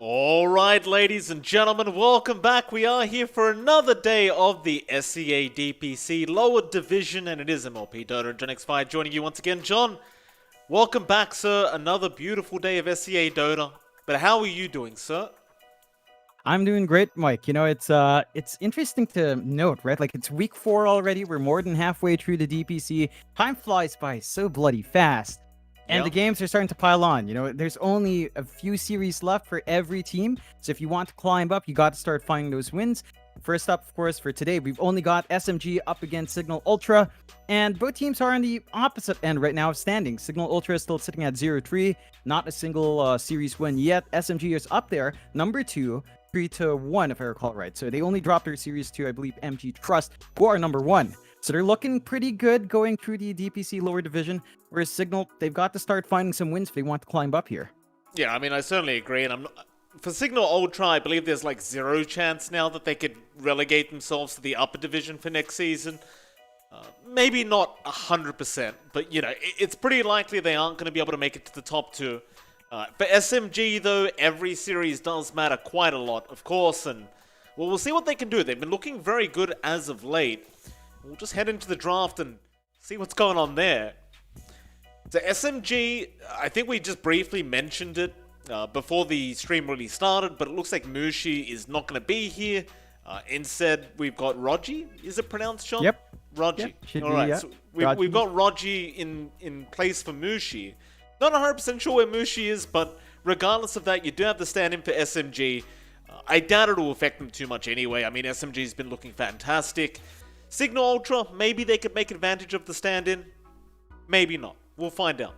Alright, ladies and gentlemen, welcome back. We are here for another day of the SEA DPC Lower Division, and it is MLP Dota and GenX5 joining you once again. John, welcome back, sir. Another beautiful day of SEA Dota. But how are you doing, sir? I'm doing great, Mike. You know, it's interesting to note, right? Like, it's week 4 already. We're more than halfway through the DPC. Time flies by so bloody fast. And the games are starting to pile on. You know, there's only a few series left for every team. So if you want to climb up, you got to start finding those wins. First up, of course, for today, we've only got SMG up against Cignal Ultra. And both teams are on the opposite end right now of standing. Cignal Ultra is still sitting at 0-3. Not a single series win yet. SMG is up there, number 2. 3-1, if I recall right. So they only dropped their series to, I believe, MG Trust, who are number 1. So they're looking pretty good going through the DPC lower division. Whereas Cignal, they've got to start finding some wins if they want to climb up here. Yeah, I mean, I certainly agree. And for Cignal Ultra, I believe there's like 0 chance now that they could relegate themselves to the upper division for next season. Maybe not 100%, but you know, it's pretty likely they aren't going to be able to make it to the top 2. For SMG, though, every series does matter quite a lot, of course, and well, we'll see what they can do. They've been looking very good as of late. We'll just head into the draft and see what's going on there. So SMG, I think we just briefly mentioned it before the stream really started, but it looks like Mushi is not going to be here. Instead, we've got Rogi. Is it pronounced, John? Yep. Rogi. Yep, All right, yeah. so we've got Rogi in place for Mushi. Not 100% sure where Mushi is, but regardless of that, you do have the stand-in for SMG. I doubt it will affect them too much anyway. I mean, SMG's been looking fantastic. Cignal Ultra, maybe they could make advantage of the stand-in. Maybe not. We'll find out.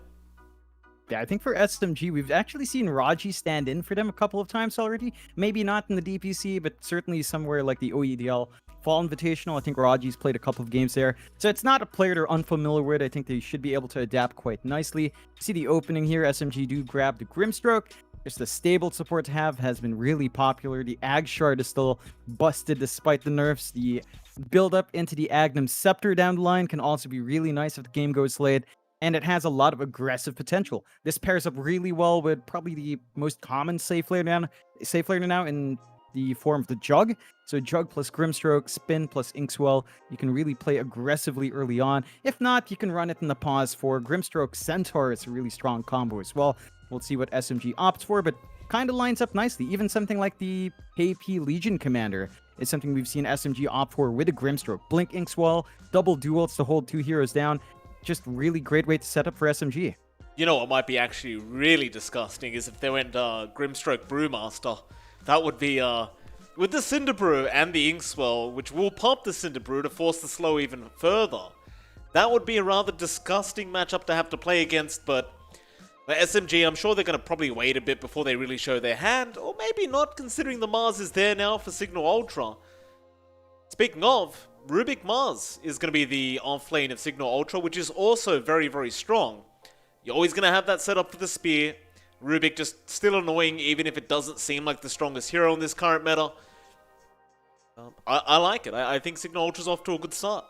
Yeah, I think for SMG, we've actually seen Raji stand in for them a couple of times already. Maybe not in the DPC, but certainly somewhere like the OEDL Fall Invitational. I think Raji's played a couple of games there. So it's not a player they're unfamiliar with. I think they should be able to adapt quite nicely. You see the opening here. SMG do grab the Grimstroke. Just a stable support to have has been really popular. The Ag Shard is still busted despite the nerfs. The build up into the Agnum Scepter down the line can also be really nice if the game goes late. And it has a lot of aggressive potential. This pairs up really well with probably the most common safe laner now in the form of the Jug. So Jug plus Grimstroke, Spin plus Inkswell. You can really play aggressively early on. If not, you can run it in the pause for Grimstroke Centaur. It's a really strong combo as well. We'll see what SMG opts for, but kind of lines up nicely. Even something like the KP Legion Commander is something we've seen SMG opt for with a Grimstroke. Blink Inkswell, double duels to hold 2 heroes down. Just really great way to set up for SMG. You know what might be actually really disgusting is if they went Grimstroke Brewmaster. That would be with the Cinder Brew and the Inkswell, which will pop the Cinder Brew to force the slow even further. That would be a rather disgusting matchup to have to play against, but the SMG, I'm sure they're going to probably wait a bit before they really show their hand, or maybe not, considering the Mars is there now for Cignal Ultra. Speaking of, Rubik Mars is going to be the off-lane of Cignal Ultra, which is also very, very strong. You're always going to have that set up for the spear. Rubik just still annoying, even if it doesn't seem like the strongest hero in this current meta. I like it. I think Cignal Ultra's off to a good start.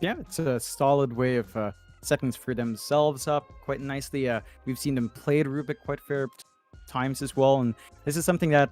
Yeah, it's a solid way of setting for themselves up quite nicely. We've seen them play Rubik quite a fair times as well, and this is something that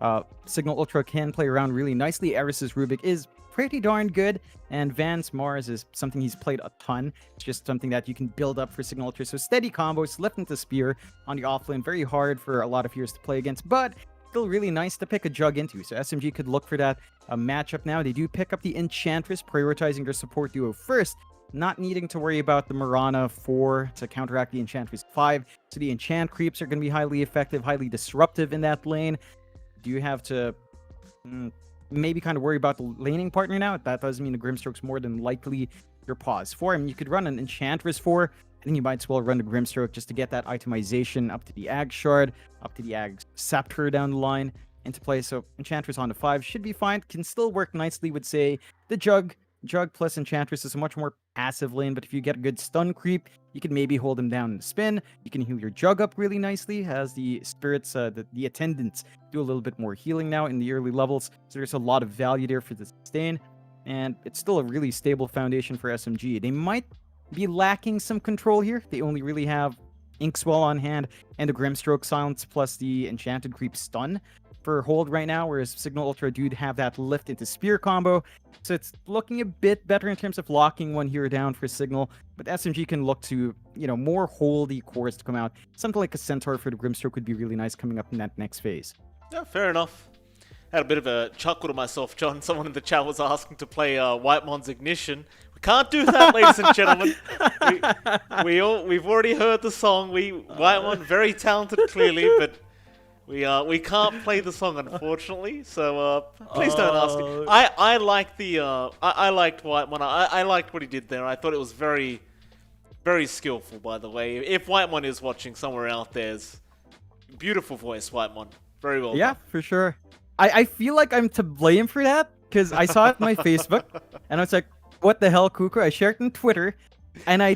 Cignal Ultra can play around really nicely. Eris's Rubik is pretty darn good, and Van's Mars is something he's played a ton. It's just something that you can build up for Cignal Ultra. So steady combos, left into Spear on the offlane. Very hard for a lot of heroes to play against, but still really nice to pick a Jug into. So SMG could look for that matchup now. They do pick up the Enchantress, prioritizing their support duo first, not needing to worry about the Mirana 4 to counteract the Enchantress 5. So the enchant creeps are going to be highly effective, highly disruptive in that lane. Do you have to maybe kind of worry about the laning partner now? That does mean the Grimstroke's more than likely your pause for him. You could run an Enchantress 4, and then you might as well run the Grimstroke just to get that itemization up to the Ag Shard, up to the Ag Scepter down the line into play. So Enchantress on the 5 should be fine. Can still work nicely with, say, the Jug. Jug plus Enchantress is a much more passive lane, but if you get a good stun creep, you can maybe hold him down in the spin. You can heal your Jug up really nicely, as the spirits, the attendants do a little bit more healing now in the early levels. So there's a lot of value there for the sustain, and it's still a really stable foundation for SMG. They might be lacking some control here. They only really have Inkswell on hand and the Grimstroke Silence plus the Enchanted Creep Stun for hold right now, whereas Cignal Ultra do have that lift into spear combo. So it's looking a bit better in terms of locking one hero down for Cignal, but SMG can look to, more holdy cores to come out. Something like a Centaur for the Grimstroke would be really nice coming up in that next phase. Yeah, fair enough. Had a bit of a chuckle to myself, John. Someone in the chat was asking to play Whitemon's Ignition. We can't do that, ladies and gentlemen. We've already heard the song. Whitemon, very talented, clearly, but we can't play the song, unfortunately. So please don't ask it. I liked Whitemon. I liked what he did there. I thought it was very, very skillful. By the way, if Whitemon is watching somewhere out there's beautiful voice, Whitemon. Very well. Yeah, done. for sure. I feel like I'm to blame for that because I saw it on my Facebook and I was like, "What the hell, Kuku?" I shared it on Twitter, and I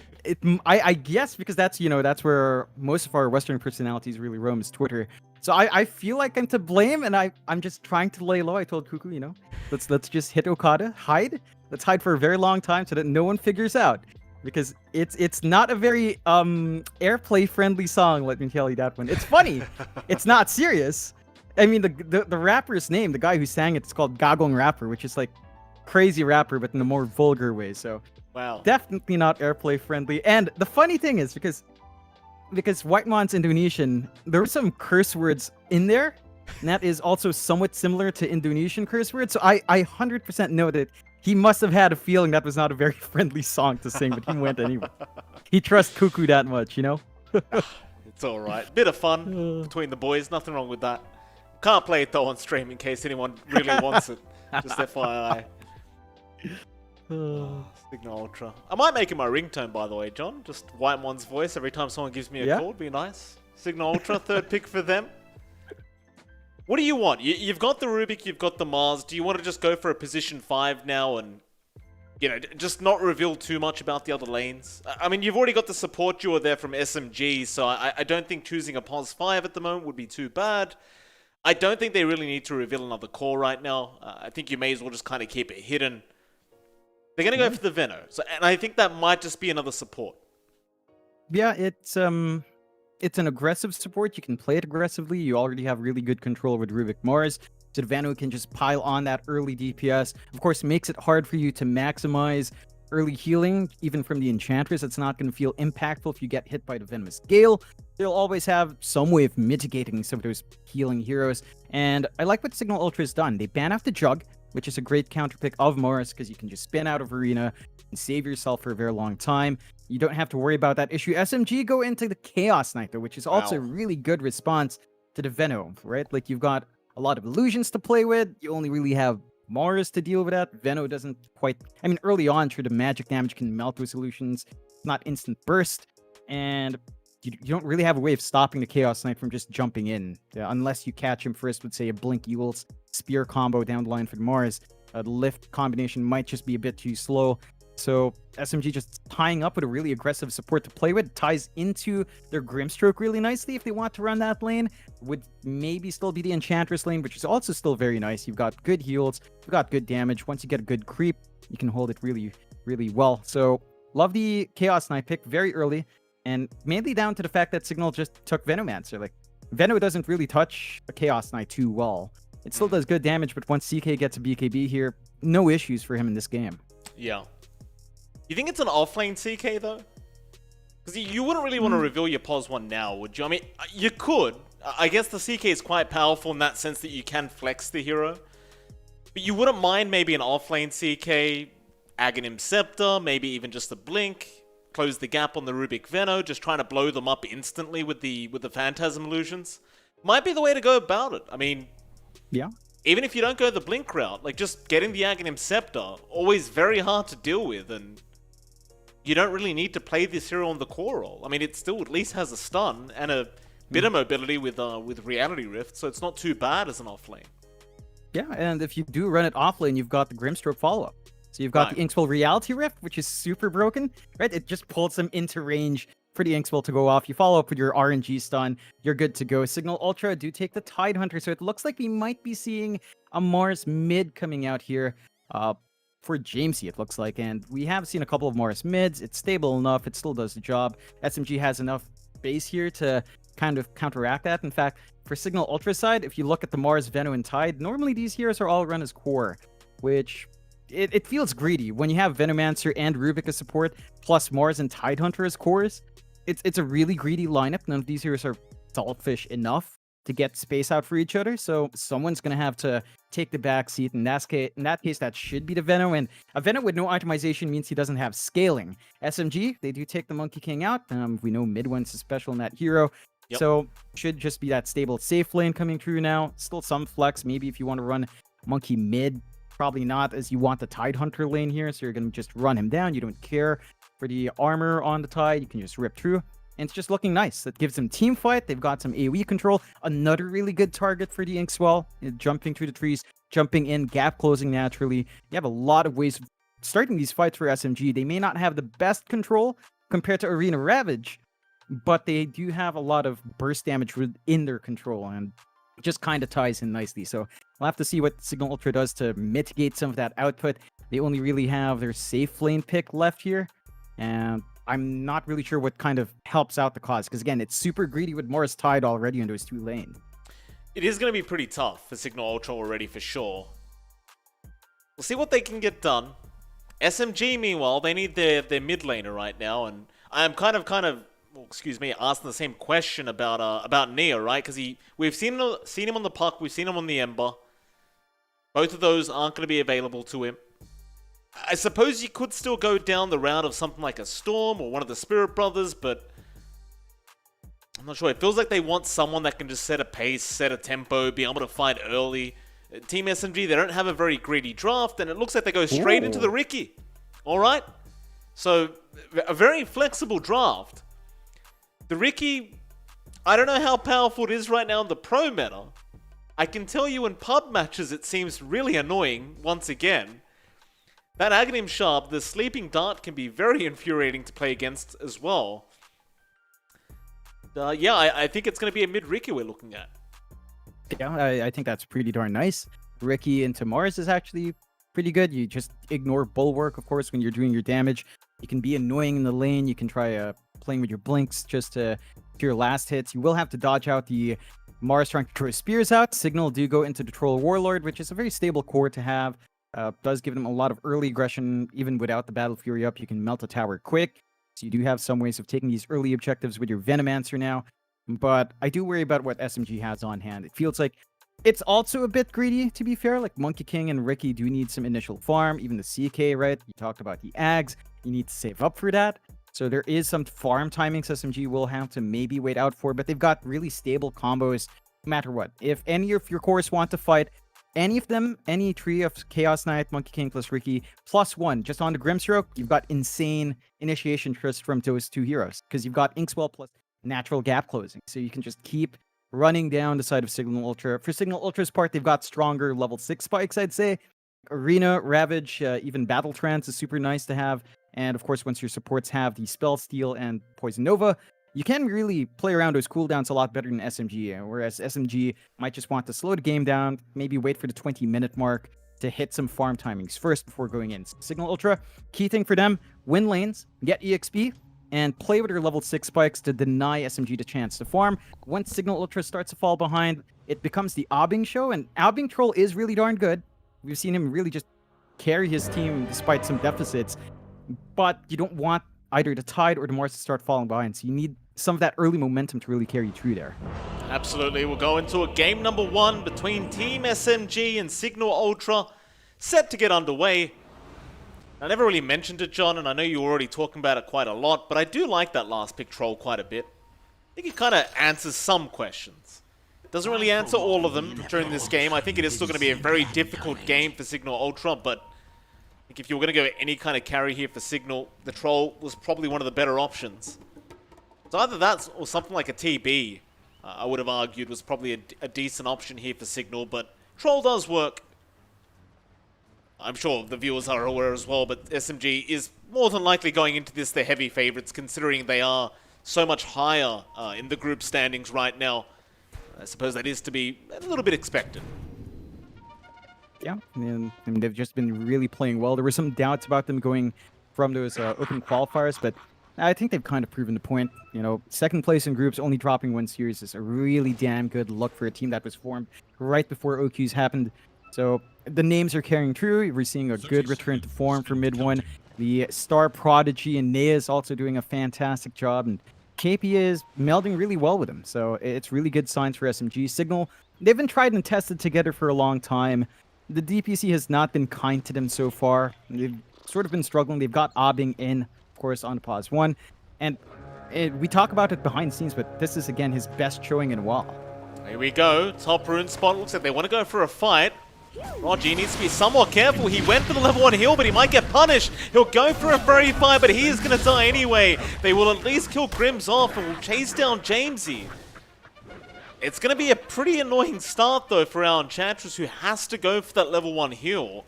guess because that's where most of our Western personalities really roam is Twitter. So I feel like I'm to blame, and I'm just trying to lay low. I told Kuku, let's just hit Okada, hide. Let's hide for a very long time so that no one figures out, because it's not a very airplay friendly song. Let me tell you that one. It's funny. It's not serious. I mean, the rapper's name, the guy who sang it, it's called Gagong Rapper, which is like crazy rapper, but in a more vulgar way. So wow, definitely not airplay friendly. And the funny thing is because Whitemon's Indonesian, there were some curse words in there, and that is also somewhat similar to Indonesian curse words. So I 100% know that he must have had a feeling that was not a very friendly song to sing, but he went anyway. He trusts Kuku that much, It's all right. Bit of fun between the boys. Nothing wrong with that. Can't play it though on stream in case anyone really wants it. Just FYI. Cignal Ultra. I might make it my ringtone, by the way, John. Just Whitemon's voice every time someone gives me a call. Be nice. Cignal Ultra, third pick for them. What do you want? You've got the Rubik, you've got the Mars. Do you want to just go for a position 5 now and, just not reveal too much about the other lanes? I mean, you've already got the support duo there from SMG, so I don't think choosing a pos 5 at the moment would be too bad. I don't think they really need to reveal another core right now. I think you may as well just kind of keep it hidden. They're going to go for the Veno, and I think that might just be another support. Yeah, it's an aggressive support. You can play it aggressively. You already have really good control with Rubik Mars. So the Veno can just pile on that early DPS. Of course, it makes it hard for you to maximize early healing, even from the Enchantress. It's not going to feel impactful if you get hit by the Venomous Gale. They'll always have some way of mitigating some of those healing heroes. And I like what Cignal Ultra has done. They ban off the Jug, which is a great counterpick of Morris, because you can just spin out of Arena and save yourself for a very long time. You don't have to worry about that issue. SMG go into the Chaos Knight, though, which is also a really good response to the Veno, right? Like, you've got a lot of illusions to play with. You only really have Morris to deal with that. Veno doesn't quite... I mean, early on, sure, the magic damage can melt those illusions. It's not instant burst. And you don't really have a way of stopping the Chaos Knight from just jumping in, unless you catch him first with, say, a Blink Eul's spear combo down the line for Mars. The lift combination might just be a bit too slow. So SMG just tying up with a really aggressive support to play with ties into their Grimstroke really nicely if they want to run that lane. Would maybe still be the Enchantress lane, which is also still very nice. You've got good heals, you've got good damage. Once you get a good creep, you can hold it really, really well. So love the Chaos Knight pick very early, and mainly down to the fact that Cignal just took Venomancer. Like, Veno doesn't really touch a Chaos Knight too well. It still does good damage, but once CK gets a BKB here, no issues for him in this game. Yeah. You think it's an offlane CK, though? Because you wouldn't really want to reveal your POS 1 now, would you? I mean, you could. I guess the CK is quite powerful in that sense that you can flex the hero. But you wouldn't mind maybe an offlane CK, Aghanim Scepter, maybe even just a Blink, close the gap on the Rubik Veno, just trying to blow them up instantly with the Phantasm Illusions. Might be the way to go about it. I mean... Yeah. Even if you don't go the Blink route, like, just getting the Aghanim Scepter, always very hard to deal with, and you don't really need to play this hero on the core roll. I mean, it still at least has a stun and a bit of mobility with Reality Rift, so it's not too bad as an offlane. Yeah, and if you do run it offlane, you've got the Grimstroke follow-up. So you've got the Inkswell Reality Rift, which is super broken, right? It just pulls them into range for the Inkswell to go off. You follow up with your RNG stun, you're good to go. Cignal Ultra do take the Tidehunter, so it looks like we might be seeing a Mars mid coming out here for Jamesy, it looks like. And we have seen a couple of Mars mids. It's stable enough, it still does the job. SMG has enough space here to kind of counteract that. In fact, for Cignal Ultra side, if you look at the Mars, Veno, and Tide, normally these heroes are all run as core, which it feels greedy when you have Venomancer and Rubik as support, plus Mars and Tidehunter as cores. It's a really greedy lineup. None of these heroes are selfish enough to get space out for each other, so someone's going to have to take the back seat. In that case, that should be the Veno, and a Veno with no itemization means he doesn't have scaling. SMG, they do take the Monkey King out. We know mid one's special in that hero, so should just be that stable safe lane coming through now. Still some flex, maybe if you want to run Monkey mid, probably not, as you want the Tidehunter lane here, so you're going to just run him down. You don't care for the armor on the Tide, you can just rip through. And it's just looking nice. That gives them team fight. They've got some AoE control. Another really good target for the Inkswell. Jumping through the trees, jumping in, gap closing naturally. You have a lot of ways of starting these fights for SMG. They may not have the best control compared to Arena Ravage, but they do have a lot of burst damage within their control, and it just kind of ties in nicely. So we'll have to see what Cignal Ultra does to mitigate some of that output. They only really have their safe lane pick left here, and I'm not really sure what kind of helps out the cause, because again, it's super greedy with Morris Tide already in those 2 lanes. It is going to be pretty tough for Cignal Ultra already, for sure. We'll see what they can get done. SMG, meanwhile, they need their mid laner right now, and I'm kind of, asking the same question about Nia, right? Because we've seen him on the Puck, we've seen him on the Ember. Both of those aren't going to be available to him. I suppose you could still go down the route of something like a Storm or one of the Spirit Brothers, but I'm not sure. It feels like they want someone that can just set a pace, set a tempo, be able to fight early. Team SMG, they don't have a very greedy draft, and it looks like they go straight into the Ricky. All right? So, a very flexible draft. The Ricky, I don't know how powerful it is right now in the pro meta. I can tell you in pub matches it seems really annoying once again. That Aghanim Sharp, the Sleeping Dart, can be very infuriating to play against as well. I think it's going to be a mid-Ricky we're looking at. Yeah, I think that's pretty darn nice. Ricky into Mars is actually pretty good. You just ignore Bulwark, of course, when you're doing your damage. You can be annoying in the lane. You can try playing with your blinks just to your last hits. You will have to dodge out the Mars trying to throw spears out. Cignal do go into the Troll Warlord, which is a very stable core to have. Does give them a lot of early aggression. Even without the Battle Fury up, you can melt a tower quick. So you do have some ways of taking these early objectives with your Venomancer now. But I do worry about what SMG has on hand. It feels like it's also a bit greedy, to be fair. Like Monkey King and Ricky do need some initial farm. Even the CK, right? You talked about the Ags. You need to save up for that. So there is some farm timings SMG will have to maybe wait out for. But they've got really stable combos no matter what. If any of your cores want to fight, any of them, any tree of Chaos Knight, Monkey King plus Ricky, +1, just on the Grimstroke, you've got insane initiation trust from those 2 heroes. Because you've got Inkswell plus natural gap closing. So you can just keep running down the side of Cignal Ultra. For Cignal Ultra's part, they've got stronger level 6 spikes, I'd say. Arena, Ravage, even Battle Trance is super nice to have. And of course, once your supports have the Spell Steal and Poison Nova, you can really play around those cooldowns a lot better than SMG, whereas SMG might just want to slow the game down, maybe wait for the 20-minute mark to hit some farm timings first before going in. Cignal Ultra, key thing for them, win lanes, get EXP, and play with their level 6 spikes to deny SMG the chance to farm. Once Cignal Ultra starts to fall behind, it becomes the Aubing show, and Aubing Troll is really darn good. We've seen him really just carry his team despite some deficits, but you don't want either the Tide or the Mars to start falling behind, so you need some of that early momentum to really carry you through there. Absolutely. We'll go into a game number 1 between Team SMG and Cignal Ultra, set to get underway. I never really mentioned it, John, and I know you were already talking about it quite a lot, but I do like that last pick Troll quite a bit. I think it kind of answers some questions. It doesn't really answer all of them during this game. I think it is still going to be a very difficult game for Cignal Ultra, but I think if you were going to go any kind of carry here for Cignal, the Troll was probably one of the better options. So either that or something like a TB, I would have argued was probably a decent option here for Cignal, but Troll does work. I'm sure the viewers are aware as well, but SMG is more than likely going into this their heavy favorites, considering they are so much higher in the group standings right now. I suppose that is to be a little bit expected. Yeah, and they've just been really playing well. There were some doubts about them going from those open qualifiers, but I think they've kind of proven the point. You know, second place in groups, only dropping one series is a really damn good look for a team that was formed right before OQs happened. So the names are carrying true. We're seeing a good return to form for mid one. The star prodigy and Nea is also doing a fantastic job, and KP is melding really well with him. So it's really good signs for SMG. Cignal, they've been tried and tested together for a long time. The DPC has not been kind to them so far. They've sort of been struggling. They've got Abing in, of course, on pause one. And we talk about it behind the scenes, but this is, again, his best showing in a while. Here we go. Top rune spot. Looks like they want to go for a fight. Roger needs to be somewhat careful. He went for the level 1 heal, but he might get punished. He'll go for a fairy fire, but he is going to die anyway. They will at least kill Grims off and will chase down Jamesy. It's going to be a pretty annoying start, though, for our Enchantress, who has to go for that level 1 heal.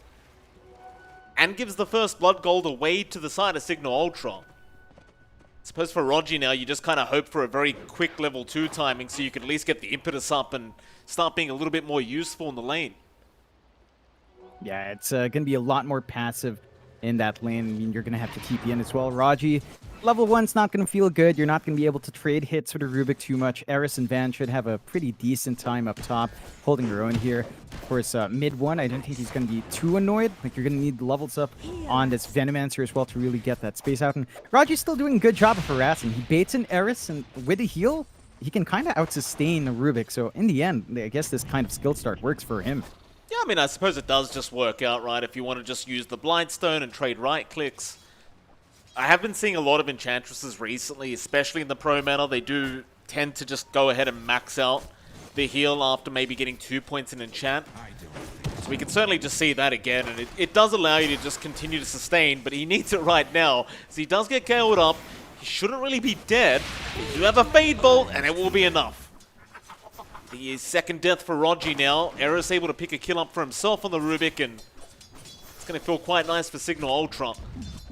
And gives the first blood gold away to the side of Cignal Ultra. I suppose for Roger now, you just kind of hope for a very quick level 2 timing so you can at least get the impetus up and start being a little bit more useful in the lane. Yeah, it's going to be a lot more passive in that lane. I mean, you're going to have to TP in as well. Raji, level 1's not going to feel good. You're not going to be able to trade hits with Rubik too much. Eris and Van should have a pretty decent time up top, holding their own here. Of course, mid 1, I don't think he's going to be too annoyed. Like, you're going to need the levels up on this Venomancer as well to really get that space out. And Raji's still doing a good job of harassing. He baits in Eris, and with a heal, he can kind of out-sustain Rubik. So in the end, I guess this kind of skill start works for him. Yeah, I mean, I suppose it does just work out, right? If you want to just use the Blindstone and trade right clicks. I have been seeing a lot of Enchantresses recently, especially in the pro meta. They do tend to just go ahead and max out the heal after maybe getting 2 points in enchant. So we can certainly just see that again, and it does allow you to just continue to sustain, but he needs it right now. So he does get KO'd up. He shouldn't really be dead. You do have a Fade Bolt, and it will be enough. The second death for Roger now. Eris able to pick a kill up for himself on the Rubik, and it's going to feel quite nice for Cignal Ultra.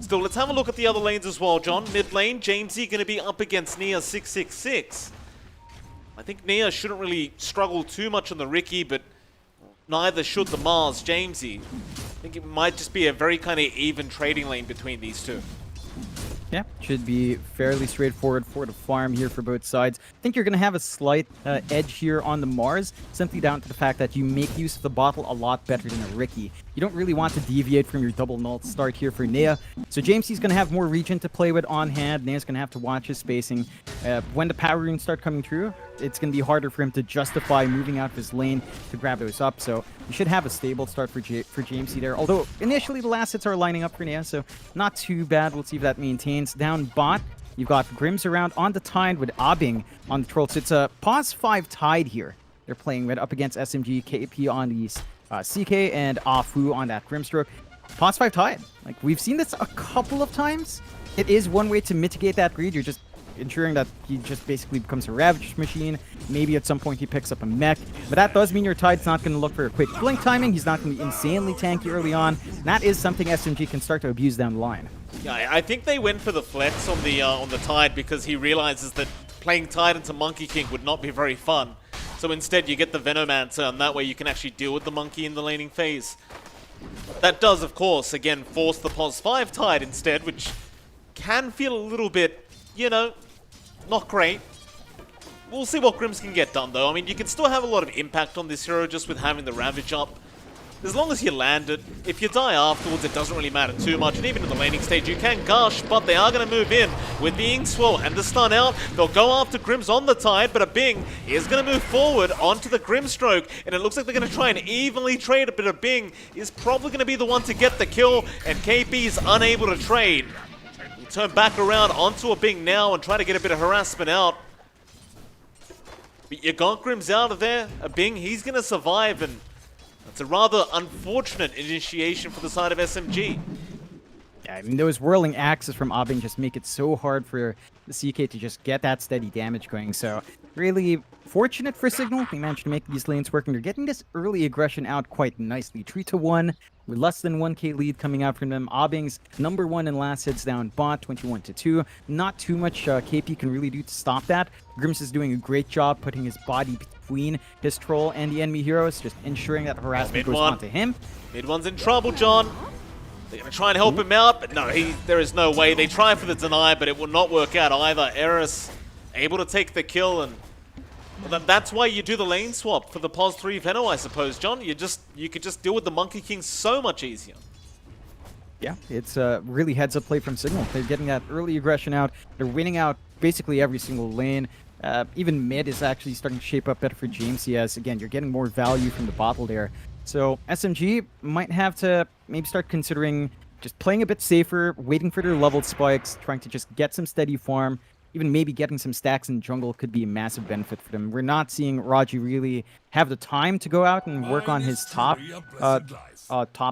Still, let's have a look at the other lanes as well, John. Mid lane, Jamesy going to be up against Nia 666. I think Nia shouldn't really struggle too much on the Ricky, but neither should the Mars Jamesy. I think it might just be a very kind of even trading lane between these two. Yeah, should be fairly straightforward for the farm here for both sides. I think you're going to have a slight edge here on the Mars, simply down to the fact that you make use of the bottle a lot better than a Ricky. You don't really want to deviate from your double null start here for Nea. So Jamesy's going to have more region to play with on hand. Nea's going to have to watch his spacing. When the power runes start coming through, it's going to be harder for him to justify moving out of his lane to grab those up. So you should have a stable start for Jamesy there. Although initially the last hits are lining up for Nea, so not too bad. We'll see if that maintains. Down bot, you've got Grims around on the Tide with Abing on the Troll. So it's a pause 5 Tide here. They're playing with up against SMG, KP on the CK, and Afu on that Grimstroke. Pause 5 Tide. Like, we've seen this a couple of times. It is one way to mitigate that greed. You're just ensuring that he just basically becomes a Ravage machine. Maybe at some point he picks up a mech. But that does mean your Tide's not going to look for a quick blink timing. He's not going to be insanely tanky early on. And that is something SMG can start to abuse down the line. Yeah, I think they went for the flex on the Tide because he realizes that playing Tide into Monkey King would not be very fun. So instead you get the Venomancer, and that way you can actually deal with the Monkey in the laning phase. That does, of course, again, force the pos 5 Tide instead, which can feel a little bit, you know, not great. We'll see what Grims can get done, though. I mean, you can still have a lot of impact on this hero just with having the Ravage up. As long as you land it, if you die afterwards, it doesn't really matter too much. And even in the laning stage, you can gush, but they are going to move in with the Ink Swirl and the stun out. They'll go after Grims on the Tide, but a Bing is going to move forward onto the Grimstroke, and it looks like they're going to try and evenly trade it, but a Bing is probably going to be the one to get the kill, and KP is unable to trade. We'll turn back around onto a Bing now and try to get a bit of harassment out. But you got Grims out of there. A Bing, he's going to survive, and it's a rather unfortunate initiation for the side of SMG. Yeah, I mean, those whirling axes from Abing just make it so hard for the CK to just get that steady damage going. So really fortunate for Cignal. They managed to make these lanes work, and they're getting this early aggression out quite nicely. 3-1 with less than 1k lead coming out from them. Abing's #1 in last hits down bot, 21-2. Not too much KP can really do to stop that. Grims is doing a great job putting his body between his troll and the enemy heroes, just ensuring that harassment goes on to him. Mid one's in trouble, John. They're going to try and help him out, but no, there is no way. They try for the deny, but it will not work out either. Eris able to take the kill, and that's why you do the lane swap for the Pos 3 Veno, I suppose, John. You could just deal with the Monkey King so much easier. Yeah, it's a really heads-up play from Cignal. They're getting that early aggression out. They're winning out basically every single lane. Even mid is actually starting to shape up better for James. As again, you're getting more value from the bottle there. So SMG might have to maybe start considering just playing a bit safer, waiting for their level spikes, trying to just get some steady farm. Even maybe getting some stacks in jungle could be a massive benefit for them. We're not seeing Raji really have the time to go out and work on his top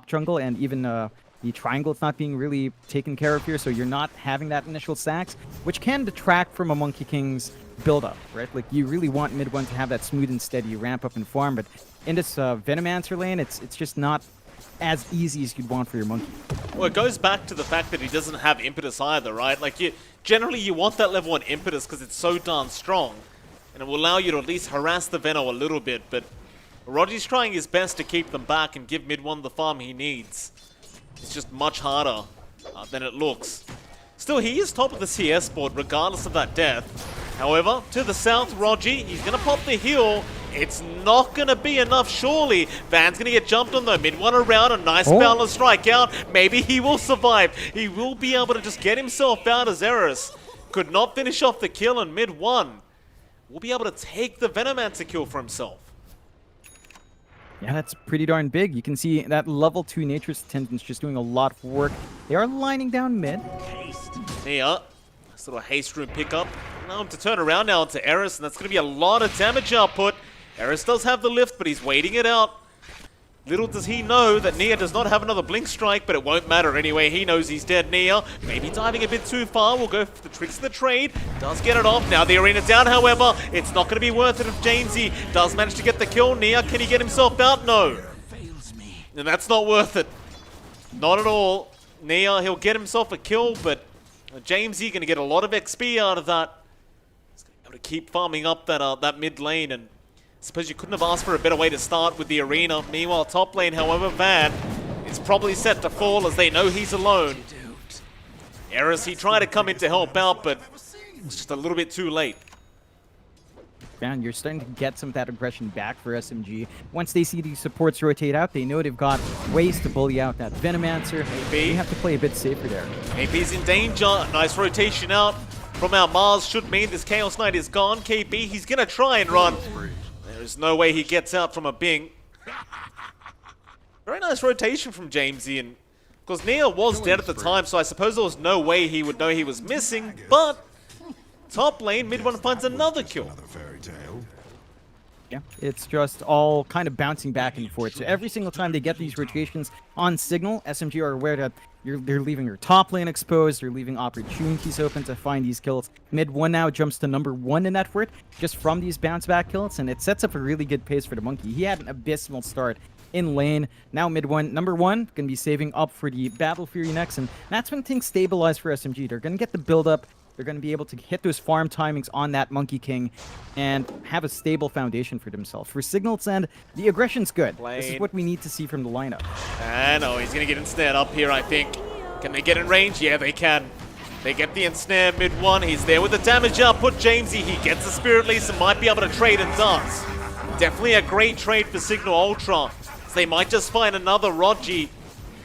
jungle, and even the triangle is not being really taken care of here, so you're not having that initial stacks, which can detract from a Monkey King's build-up, right? Like, you really want mid 1 to have that smooth and steady ramp up and farm, but in this Venomancer lane, it's just not as easy as you'd want for your Monkey. Well, it goes back to the fact that he doesn't have impetus either, right? Like, generally you want that level 1 impetus because it's so darn strong, and it will allow you to at least harass the Veno a little bit, but Roddy's trying his best to keep them back and give mid 1 the farm he needs. It's just much harder than it looks. Still, he is top of the CS board regardless of that death. However, to the south, Rogi, he's going to pop the heal. It's not going to be enough, surely. Van's going to get jumped on though. Mid 1 around, a nice balance strike out. Maybe he will survive. He will be able to just get himself out as Eris. Could not finish off the kill in mid 1. Will be able to take the Venomancer kill for himself. Yeah, that's pretty darn big. You can see that level 2 Nature's Attendants just doing a lot of work. They are lining down mid. Nia, nice little haste room pickup. Allow him to turn around now into Eris, and that's going to be a lot of damage output. Eris does have the lift, but he's waiting it out. Little does he know that Nia does not have another blink strike, but it won't matter anyway. He knows he's dead. Nia, maybe diving a bit too far. We'll go for the tricks of the trade. Does get it off. Now the arena down, however. It's not going to be worth it if Jamesy does manage to get the kill. Nia, can he get himself out? No. And that's not worth it. Not at all. Nia, he'll get himself a kill, but Jamesy going to get a lot of XP out of that. He's going to be able to keep farming up that mid lane, and I suppose you couldn't have asked for a better way to start with the arena. Meanwhile, top lane, however, Van is probably set to fall as they know he's alone. Eris, he tried to come in to help out, but it's just a little bit too late. Van, you're starting to get some of that aggression back for SMG. Once they see these supports rotate out, they know they've got ways to bully out that Venomancer. They have to play a bit safer there. KP's in danger. A nice rotation out from our Mars should mean this Chaos Knight is gone. KP, he's going to try and run. There's no way he gets out from a Bing. Very nice rotation from Jamesy, and of course Nia was dead at the time, so I suppose there was no way he would know he was missing, but top lane, mid 1 finds another kill. Yeah, it's just all kind of bouncing back and forth. So every single time they get these rotations on Cignal, SMG are aware that they're leaving your top lane exposed, they're leaving opportunities open to find these kills. Mid 1 now jumps to number 1 in that fort, just from these bounce back kills, and it sets up a really good pace for the Monkey. He had an abysmal start in lane. Now mid 1, number 1, going to be saving up for the Battle Fury next, and that's when things stabilize for SMG. They're going to get the build up. They're going to be able to hit those farm timings on that Monkey King and have a stable foundation for themselves. For Cignal's end, the aggression's good. This is what we need to see from the lineup. And oh, he's going to get ensnared up here, I think. Can they get in range? Yeah, they can. They get the ensnare mid 1. He's there with the damage output. Jamesy, he gets the Spirit Lease and might be able to trade and does. Definitely a great trade for Cignal Ultra. So they might just find another Rogi.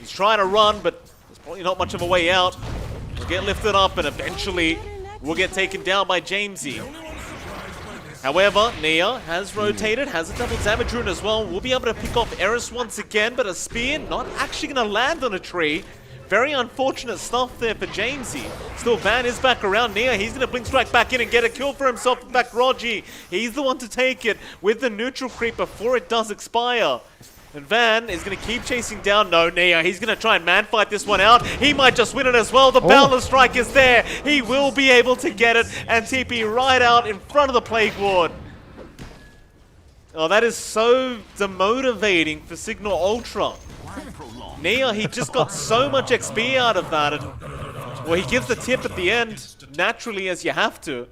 He's trying to run, but there's probably not much of a way out. We'll get lifted up and eventually we'll get taken down by Jamesy. However, Nia has rotated, has a double damage rune as well. We'll be able to pick off Eris once again, but a spear not actually going to land on a tree. Very unfortunate stuff there for Jamesy. Still, Van is back around Nia. He's going to blink strike back in and get a kill for himself. In fact, Rogi, he's the one to take it with the neutral creep before it does expire. And Van is going to keep chasing down. No, Nia, he's going to try and man-fight this one out. He might just win it as well. The Boundless Strike is there. He will be able to get it and TP right out in front of the Plague Ward. Oh, that is so demotivating for Cignal Ultra. Nia, he just got so much XP out of that. And, well, he gives the tip at the end, naturally, as you have to.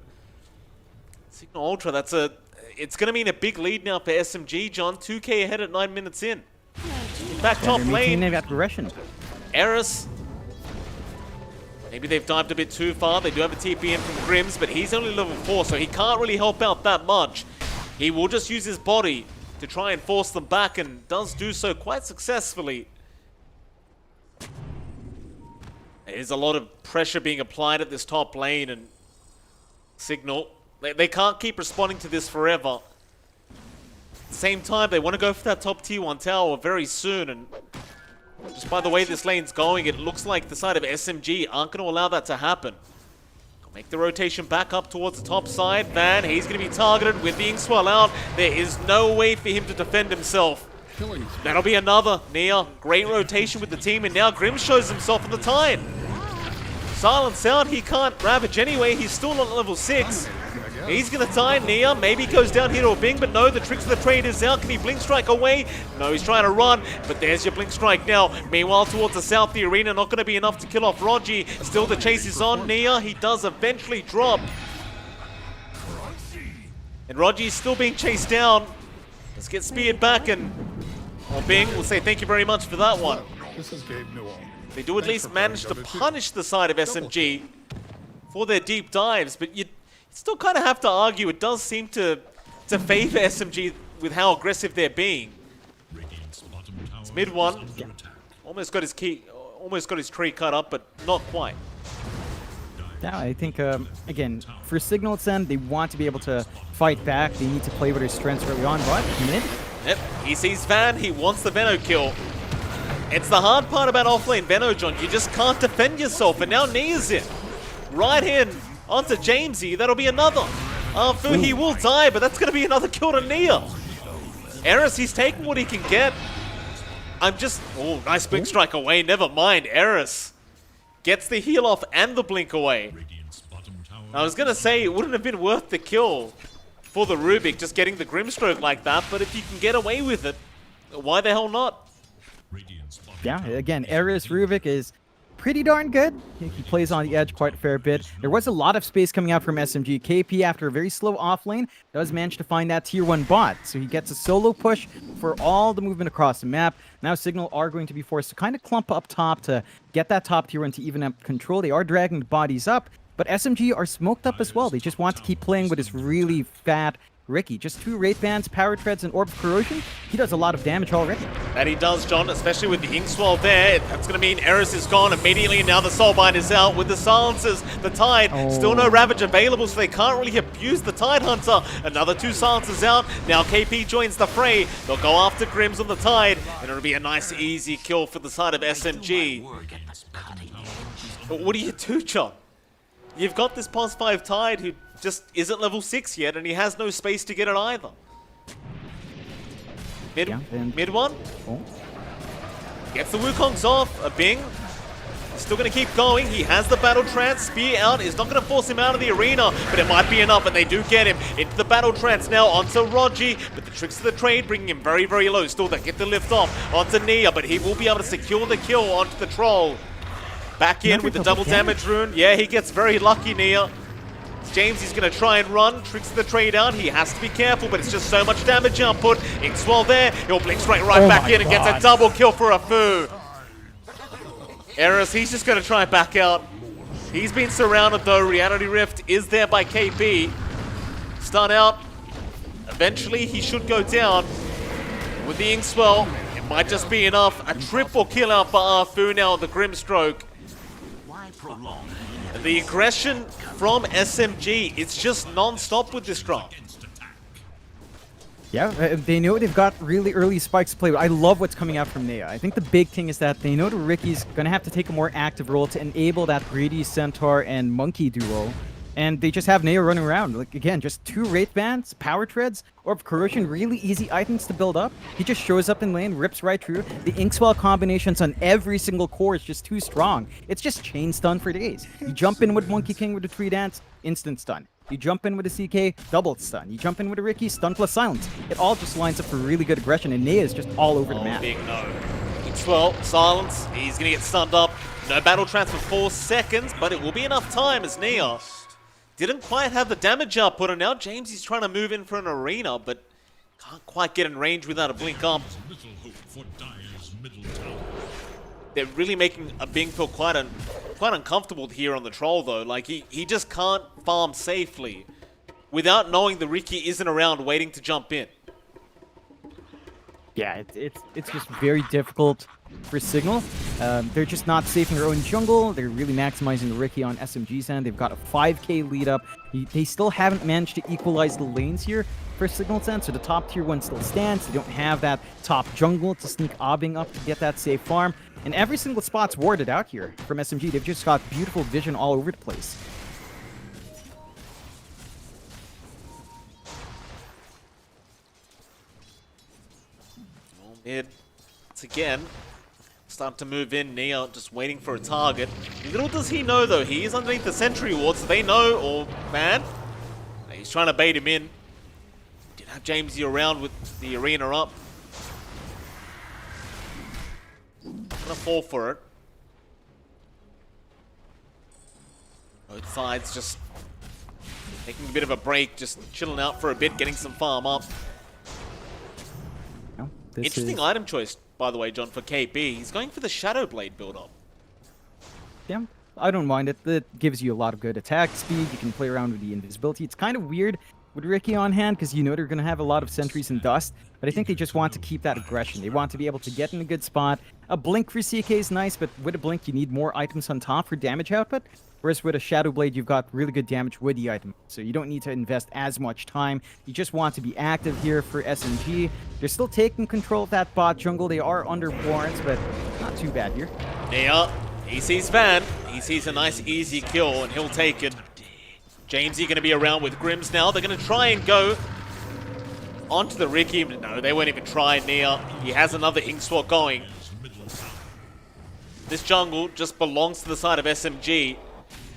Cignal Ultra, it's going to mean a big lead now for SMG, John. 2k ahead at 9 minutes in. Back top lane. Aggression. Eris, maybe they've dived a bit too far. They do have a TP in from Grims, but he's only level 4, so he can't really help out that much. He will just use his body to try and force them back, and does do so quite successfully. There's a lot of pressure being applied at this top lane, and Cignal, they can't keep responding to this forever. At the same time, they want to go for that top tier 1 tower very soon, and just by the way this lane's going, it looks like the side of SMG aren't going to allow that to happen. Make the rotation back up towards the top side. Van, he's going to be targeted with the Inkswell out. There is no way for him to defend himself. That'll be another Nia. Great rotation with the team, and now Grim shows himself in the Tide. Silence out, he can't ravage anyway. He's still not level 6. He's going to tie Nia. Maybe he goes down here to a Bing, but no, the tricks of the trade is out. Can he Blink Strike away? No, he's trying to run, but there's your Blink Strike now. Meanwhile, towards the south, the arena, not going to be enough to kill off Rogi. Still, the chase is on Nia. He does eventually drop. And Rogi is still being chased down. Let's get speared back, and Bing will say thank you very much for that one. They do at least manage to punish the side of SMG for their deep dives, but you still kind of have to argue it does seem to favor SMG with how aggressive they're being. It's mid one. Almost got his tree cut up, but not quite. Yeah, I think, again, for Cignal it's them, they want to be able to fight back. They need to play with their strengths early on, but mid? Yep, he sees Van, he wants the Veno kill. It's the hard part about offlane Veno, John. You just can't defend yourself, and now Nia's in. Right in onto Jamesy, that'll be another. Fu, he will die, but that's going to be another kill to Nia. Eris, he's taking what he can get. Oh, nice Blink Strike away, never mind. Eris gets the heal off and the blink away. I was going to say, it wouldn't have been worth the kill for the Rubik, just getting the Grimstroke like that, but if you can get away with it, why the hell not? Yeah, again, Eris Rubik is pretty darn good. He plays on the edge quite a fair bit. There was a lot of space coming out from SMG. KP, after a very slow offlane, does manage to find that tier 1 bot. So he gets a solo push for all the movement across the map. Now Cignal are going to be forced to kind of clump up top to get that top tier 1 to even up control. They are dragging the bodies up, but SMG are smoked up as well. They just want to keep playing with this really fat Ricky. Just 2 Wraith Bands, Power Treads, and Orb of Corrosion. He does a lot of damage already. And he does, John, especially with the Inkswell there. That's going to mean Eris is gone immediately. Now the Soulbind is out with the Silencers. The Tide, still no Ravage available, so they can't really abuse the Tide Hunter. Another 2 Silencers out. Now KP joins the fray. They'll go after Grims on the Tide, and it'll be a nice, easy kill for the side of SMG. But what do you do, John? You've got this pos 5 Tide who just isn't level 6 yet, and he has no space to get it either. Mid one. Gets the Wukongs off. A Bing. Still going to keep going. He has the Battle Trance. Spear out is not going to force him out of the arena, but it might be enough, and they do get him into the Battle Trance now onto Rogi. But the tricks of the trade bringing him very, very low. Still, they get the lift off onto Nia, but he will be able to secure the kill onto the Troll. Back in with the double damage rune. Yeah, he gets very lucky, Nia. James, he's going to try and run, tricks the trade out. He has to be careful, but it's just so much damage output. Inkswell there, he'll blink straight right back in and gets a double kill for a Fu. Eris, he's just going to try and back out. He's been surrounded though. Reality Rift is there by KP. Stun out. Eventually, he should go down. With the Inkswell, it might just be enough. A triple kill out for Fu now with the Grimstroke. The aggression from SMG, it's just non-stop with this drop. Yeah, they know they've got really early spikes to play with. I love what's coming out from Nia. I think the big thing is that they know the Ricky's going to have to take a more active role to enable that greedy Centaur and Monkey duo. And they just have Nia running around. Like, again, just 2 Wraith Bands, Power Treads, Orb of Corrosion, really easy items to build up. He just shows up in lane, rips right through. The Inkswell combinations on every single core is just too strong. It's just chain stun for days. You jump in with Monkey King with a 3 dance, instant stun. You jump in with a CK, double stun. You jump in with a Ricky, stun plus silence. It all just lines up for really good aggression, and Nia is just all over the map. Big no. Inkswell, silence. He's going to get stunned up. No battle trance for 4 seconds, but it will be enough time as Nia didn't quite have the damage output, and now James is trying to move in for an arena, but can't quite get in range without a blink up. they're really making a Bing feel quite uncomfortable here on the Troll, though. Like, he just can't farm safely without knowing the Riki isn't around waiting to jump in. Yeah, it's just very difficult for Cignal. They're just not safe in their own jungle. They're really maximizing the Riki on SMG's end. They've got a 5k lead up. They still haven't managed to equalize the lanes here for Cignal's end, so the top tier one still stands. They don't have that top jungle to sneak Obbing up to get that safe farm. And every single spot's warded out here from SMG. They've just got beautiful vision all over the place. Mid, once again, start to move in. Nia just waiting for a target. Little does he know, though, he is underneath the sentry ward, so they know, or man, he's trying to bait him in. Did have Jamesy around with the arena up. Gonna fall for it. Both sides just taking a bit of a break, just chilling out for a bit, getting some farm up. Interesting item choice, by the way, John, for KB. He's going for the Shadow Blade build-up. Yeah, I don't mind it. It gives you a lot of good attack speed. You can play around with the invisibility. It's kind of weird with Riki on hand because you know they're going to have a lot of sentries and dust, but I think they just want to keep that aggression. They want to be able to get in a good spot. A blink for CK is nice, but with a blink you need more items on top for damage output. Whereas with a Shadow Blade, you've got really good damage with the item, so you don't need to invest as much time. You just want to be active here for SMG. They're still taking control of that bot jungle. They are under warrants, but not too bad here. Yeah, he sees Van. He sees a nice easy kill, and he'll take it. Jamesy going to be around with Grims now. They're going to try and go onto the Riki. No, they won't even try. Nia, he has another ink swat going. This jungle just belongs to the side of SMG.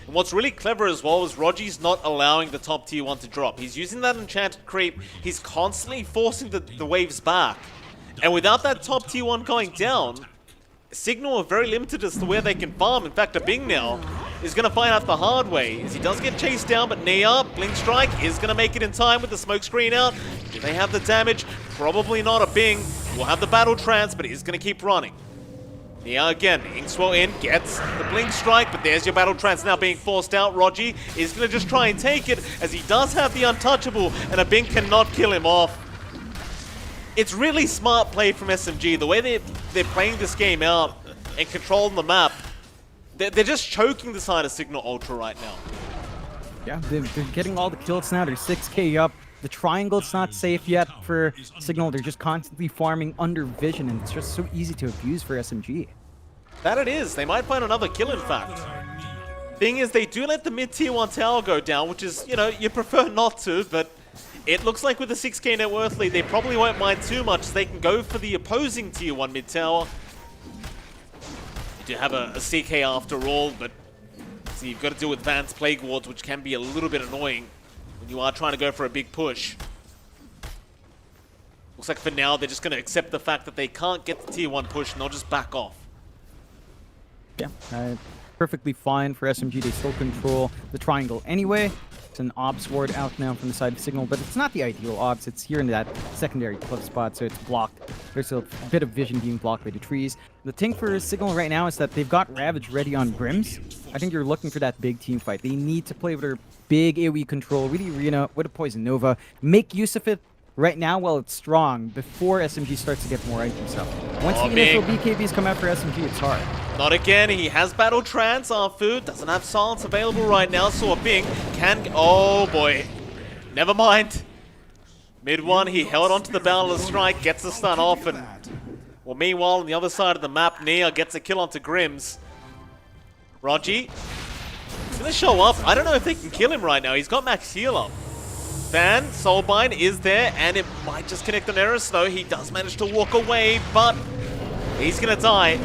And what's really clever as well is Rogi's not allowing the top tier 1 to drop. He's using that enchanted creep. He's constantly forcing the waves back. And without that top tier 1 going down, Cignal are very limited as to where they can farm. In fact, a Bing now is going to find out the hard way as he does get chased down, but Nia, Blink Strike, is going to make it in time with the smoke screen out. Do they have the damage? Probably not. A Bing will have the battle trance, but he's going to keep running. Nia again, Inkswell in, gets the Blink Strike, but there's your battle trance now being forced out. Rogi is going to just try and take it as he does have the untouchable, and a Bing cannot kill him off. It's really smart play from SMG. The way they're playing this game out and controlling the map, they're just choking the side of Cignal Ultra right now. Yeah, they're getting all the kills now. They're 6k up. The triangle's not safe yet for Cignal. They're just constantly farming under vision, and it's just so easy to abuse for SMG. That it is. They might find another kill, in fact. Thing is, they do let the mid-tier 1 tower go down, which is, you know, you prefer not to, but it looks like with the 6k net worth lead, they probably won't mind too much. They can go for the opposing tier 1 mid-tower. You do have a CK after all, but so you've got to deal with Van's Plague Wards, which can be a little bit annoying when you are trying to go for a big push. Looks like for now, they're just going to accept the fact that they can't get the tier 1 push, and they'll just back off. Yeah, perfectly fine for SMG. They still control the triangle anyway. It's an Obs ward out now from the side of Cignal, but it's not the ideal Obs. It's here in that secondary cliff spot, so it's blocked. There's a bit of vision being blocked by the trees. The thing for Cignal right now is that they've got Ravage ready on Grims. I think you're looking for that big team fight. They need to play with their big AoE control with the arena, with a Poison Nova. Make use of it right now while it's strong, before SMG starts to get more items up. Once the initial BKBs come out for SMG, it's hard. Not again. He has Battle Trance. Food doesn't have Silence available right now, so a Bing can... Oh, boy. Never mind. Mid one, he held onto the Boundless Strike, gets the stun off, and... Well, meanwhile, on the other side of the map, Nia gets a kill onto Grims. Rogi is going to show up. I don't know if they can kill him right now. He's got max heal up. Van, Soulbind is there, and it might just connect on Eris, though. He does manage to walk away, but he's going to die.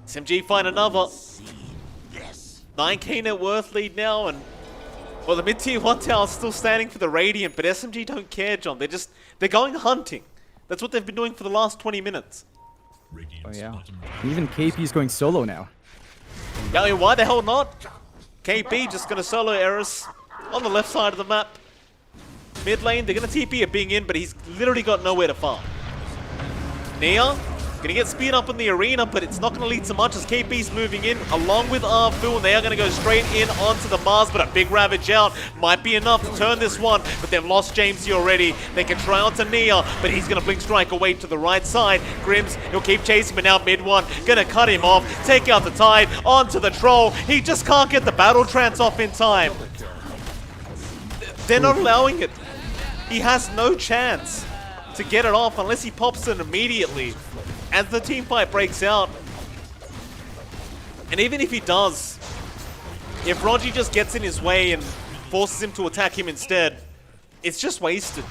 SMG find another. 9k net worth lead now, and well, the mid-tier 1 tower is still standing for the Radiant, but SMG don't care, John. They're going hunting. That's what they've been doing for the last 20 minutes. Oh yeah. Even KP's going solo now. Yeah, I mean, why the hell not? KP just gonna solo Eris on the left side of the map. Mid lane, they're gonna TP a Bing in, but he's literally got nowhere to farm. Nia Gonna get speed up in the arena, but it's not gonna lead to much as KP's moving in along with Arfu, and they are gonna go straight in onto the Mars, but a big Ravage out might be enough to turn this one, but they've lost Jamesy already. They can try onto Nia, but he's gonna blink strike away to the right side. Grims, he'll keep chasing, but now mid one, gonna cut him off, take out the Tide, onto the Troll. He just can't get the battle trance off in time. They're not allowing it. He has no chance to get it off unless he pops it immediately as the team fight breaks out. And even if he does, if Raji just gets in his way and forces him to attack him instead, it's just wasted.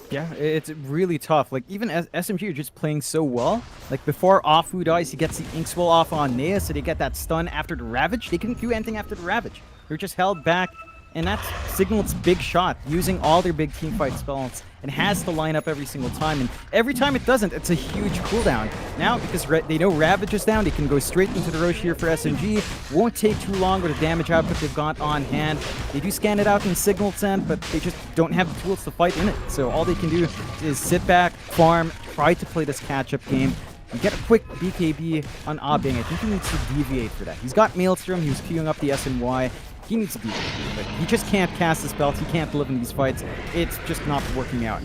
Yeah, it's really tough. Like, even as SMG are just playing so well. Like, before Afu dies, he gets the Inkswell off on Nea, so they get that stun after the Ravage. They couldn't do anything after the Ravage. They're just held back, and that's Cignal's big shot, using all their big teamfight spells. It has to line up every single time, and every time it doesn't, it's a huge cooldown. Now, because they know Ravage is down, they can go straight into the Roche here for SMG. Won't take too long with the damage output they've got on hand. They do scan it out in Cignal's end, but they just don't have the tools to fight in it. So all they can do is sit back, farm, try to play this catch-up game, and get a quick BKB on Abing. I think he needs to deviate for that. He's got Maelstrom, he was queuing up the SNY. He needs to be, but he just can't cast the spells. He can't live in these fights. It's just not working out.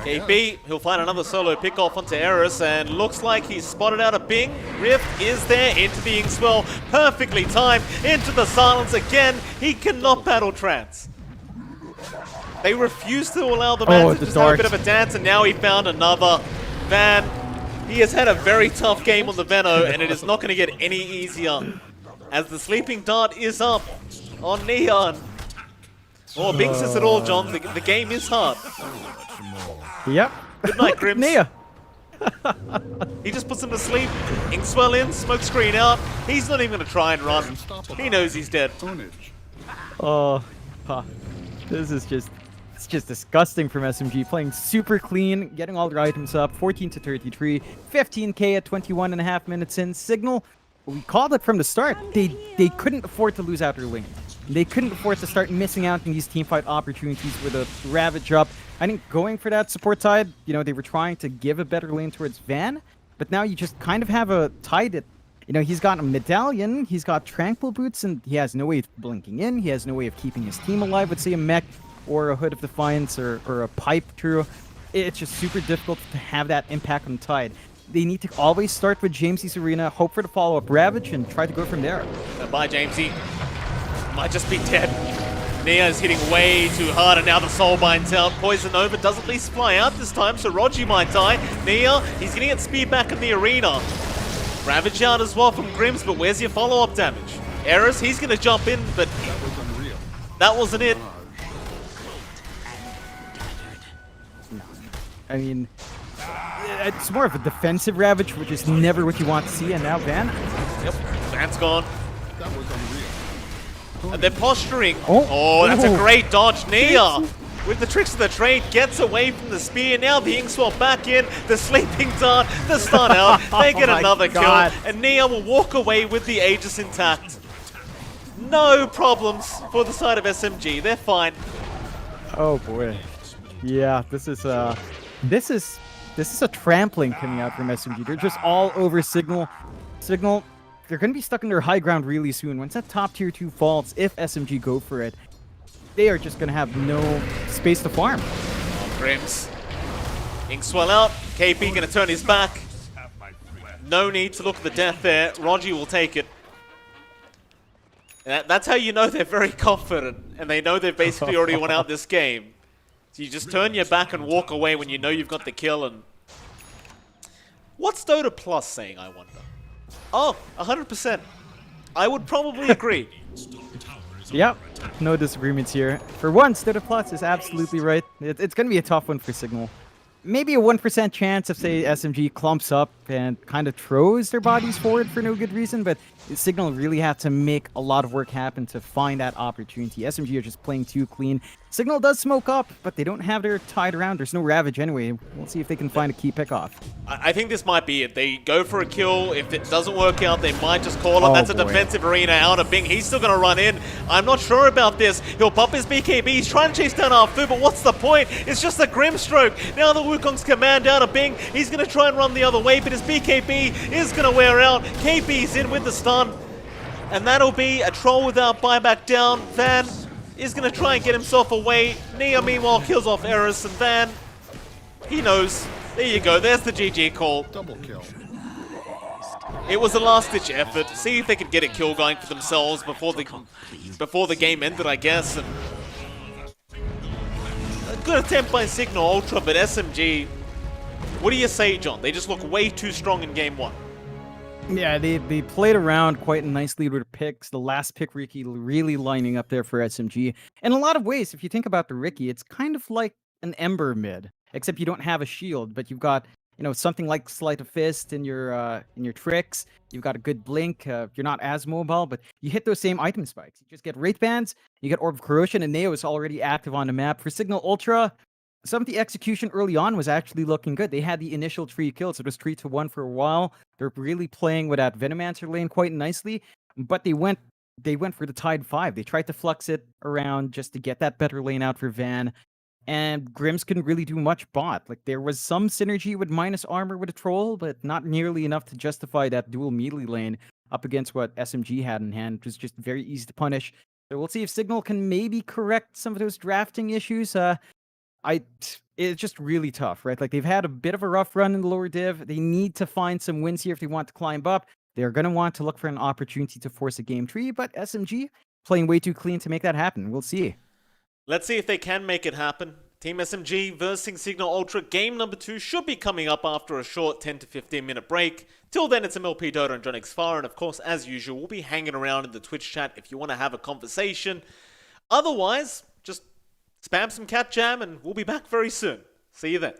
KP, he'll find another solo pick-off onto Eris, and looks like he's spotted out a Bing. Rift is there into the Inkswell, perfectly timed, into the silence again. He cannot battle trance. They refuse to allow the man to just have a bit of a dance, and now he found another. Van, he has had a very tough game on the Veno, and it is not going to get any easier. As the sleeping dart is up on Neon. Oh, Bing says it all, John. The game is hard. Yep. Good night, Grims. Nia. He just puts him to sleep. Inkswell in, smoke screen out. He's not even going to try and run. He knows he's dead. Oh, this is just... It's just disgusting from SMG, playing super clean, getting all their items up, 14 to 33, 15k at 21.5 minutes in. Cignal, we called it from the start. They couldn't afford to lose out their lane. They couldn't afford to start missing out on these teamfight opportunities with a Ravage up. I think going for that support Tide, you know, they were trying to give a better lane towards Van, but now you just kind of have a Tide that, you know, he's got a Medallion, he's got Tranquil Boots, and he has no way of blinking in, he has no way of keeping his team alive with, say, a mech or a Hood of Defiance or a Pipe Crew. It's just super difficult to have that impact on Tide. They need to always start with Jamesy's arena, hope for the follow-up Ravage, and try to go from there. Bye, Jamesy. Might just be dead. Nia is hitting way too hard, and now the Soulbind's out. Poison Nova does at least fly out this time, so Rogi might die. Nia, he's gonna get speed back in the arena. Ravage out as well from Grims, but where's your follow-up damage? Eris, he's gonna jump in, but that wasn't it. I mean, it's more of a defensive Ravage, which is never what you want to see, and now Van. Yep, Van's gone. And they're posturing. Oh, that's a great dodge. Nia, with the tricks of the trade, gets away from the spear. Now the Inkswell back in. The sleeping dart, the stun out. They get another kill. And Nia will walk away with the Aegis intact. No problems for the side of SMG. They're fine. Oh boy. Yeah, this is a trampling coming out from SMG. They're just all over Cignal. Cignal, they're going to be stuck in their high ground really soon. Once that top tier 2 falls, if SMG go for it, they are just going to have no space to farm. Oh, Grims. Inkswell out. KP going to turn his back. No need to look at the death there. Rogi will take it. And that's how you know they're very confident, and they know they've basically already won out this game. So you just turn your back and walk away when you know you've got the kill. And what's Dota Plus saying, I wonder? Oh, 100%. I would probably agree. Yep, no disagreements here. For once, Dota Plus is absolutely right. It's going to be a tough one for Cignal. Maybe a 1% chance if, say, SMG clumps up and kind of throws their bodies forward for no good reason, but Cignal really had to make a lot of work happen to find that opportunity. SMG are just playing too clean. Cignal does smoke up, but they don't have their tide around. There's no Ravage anyway. We'll see if they can find a key pickoff. I think this might be it. They go for a kill. If it doesn't work out, they might just call it. That's a defensive arena out of Bing. He's still going to run in. I'm not sure about this. He'll pop his BKB. He's trying to chase down Arfu, but what's the point? It's just a Grimstroke. Now the Wukong's command out of Bing. He's going to try and run the other way, but his BKB is going to wear out. KB's in with the stun. And that'll be a troll without buyback down. Van is going to try and get himself away. Nia, meanwhile, kills off Eris, and Van, he knows. There you go. There's the GG call. Double kill. It was a last-ditch effort. See if they could get a kill going for themselves before the game ended, I guess. And a good attempt by Cignal Ultra, but SMG, what do you say, John? They just look way too strong in game one. Yeah, they played around quite nicely with picks. The last pick, Ricky, really lining up there for SMG. In a lot of ways, if you think about the Ricky, it's kind of like an Ember mid, except you don't have a shield, but you've got, you know, something like Sleight of Fist in your tricks. You've got a good blink. You're not as mobile, but you hit those same item spikes. You just get Wraith Bands, you get Orb of Corrosion, and Neo is already active on the map. For Cignal Ultra, some of the execution early on was actually looking good. They had the initial 3 kills. It was 3-1 for a while. They're really playing with that Venomancer lane quite nicely, but they went for the Tide 5. They tried to flux it around just to get that better lane out for Van. And Grims couldn't really do much bot. Like, there was some synergy with minus armor with a troll, but not nearly enough to justify that dual melee lane up against what SMG had in hand. It was just very easy to punish. So we'll see if Cignal can maybe correct some of those drafting issues. It's just really tough, right? Like, they've had a bit of a rough run in the lower div. They need to find some wins here if they want to climb up. They're going to want to look for an opportunity to force a game 3, but SMG playing way too clean to make that happen. We'll see. Let's see if they can make it happen. Team SMG versus Cignal Ultra. Game number 2 should be coming up after a short 10 to 15 minute break. Till then, it's MLP Dota and John Xfar, and of course, as usual, we'll be hanging around in the Twitch chat if you want to have a conversation. Otherwise, just spam some cat jam and we'll be back very soon. See you then.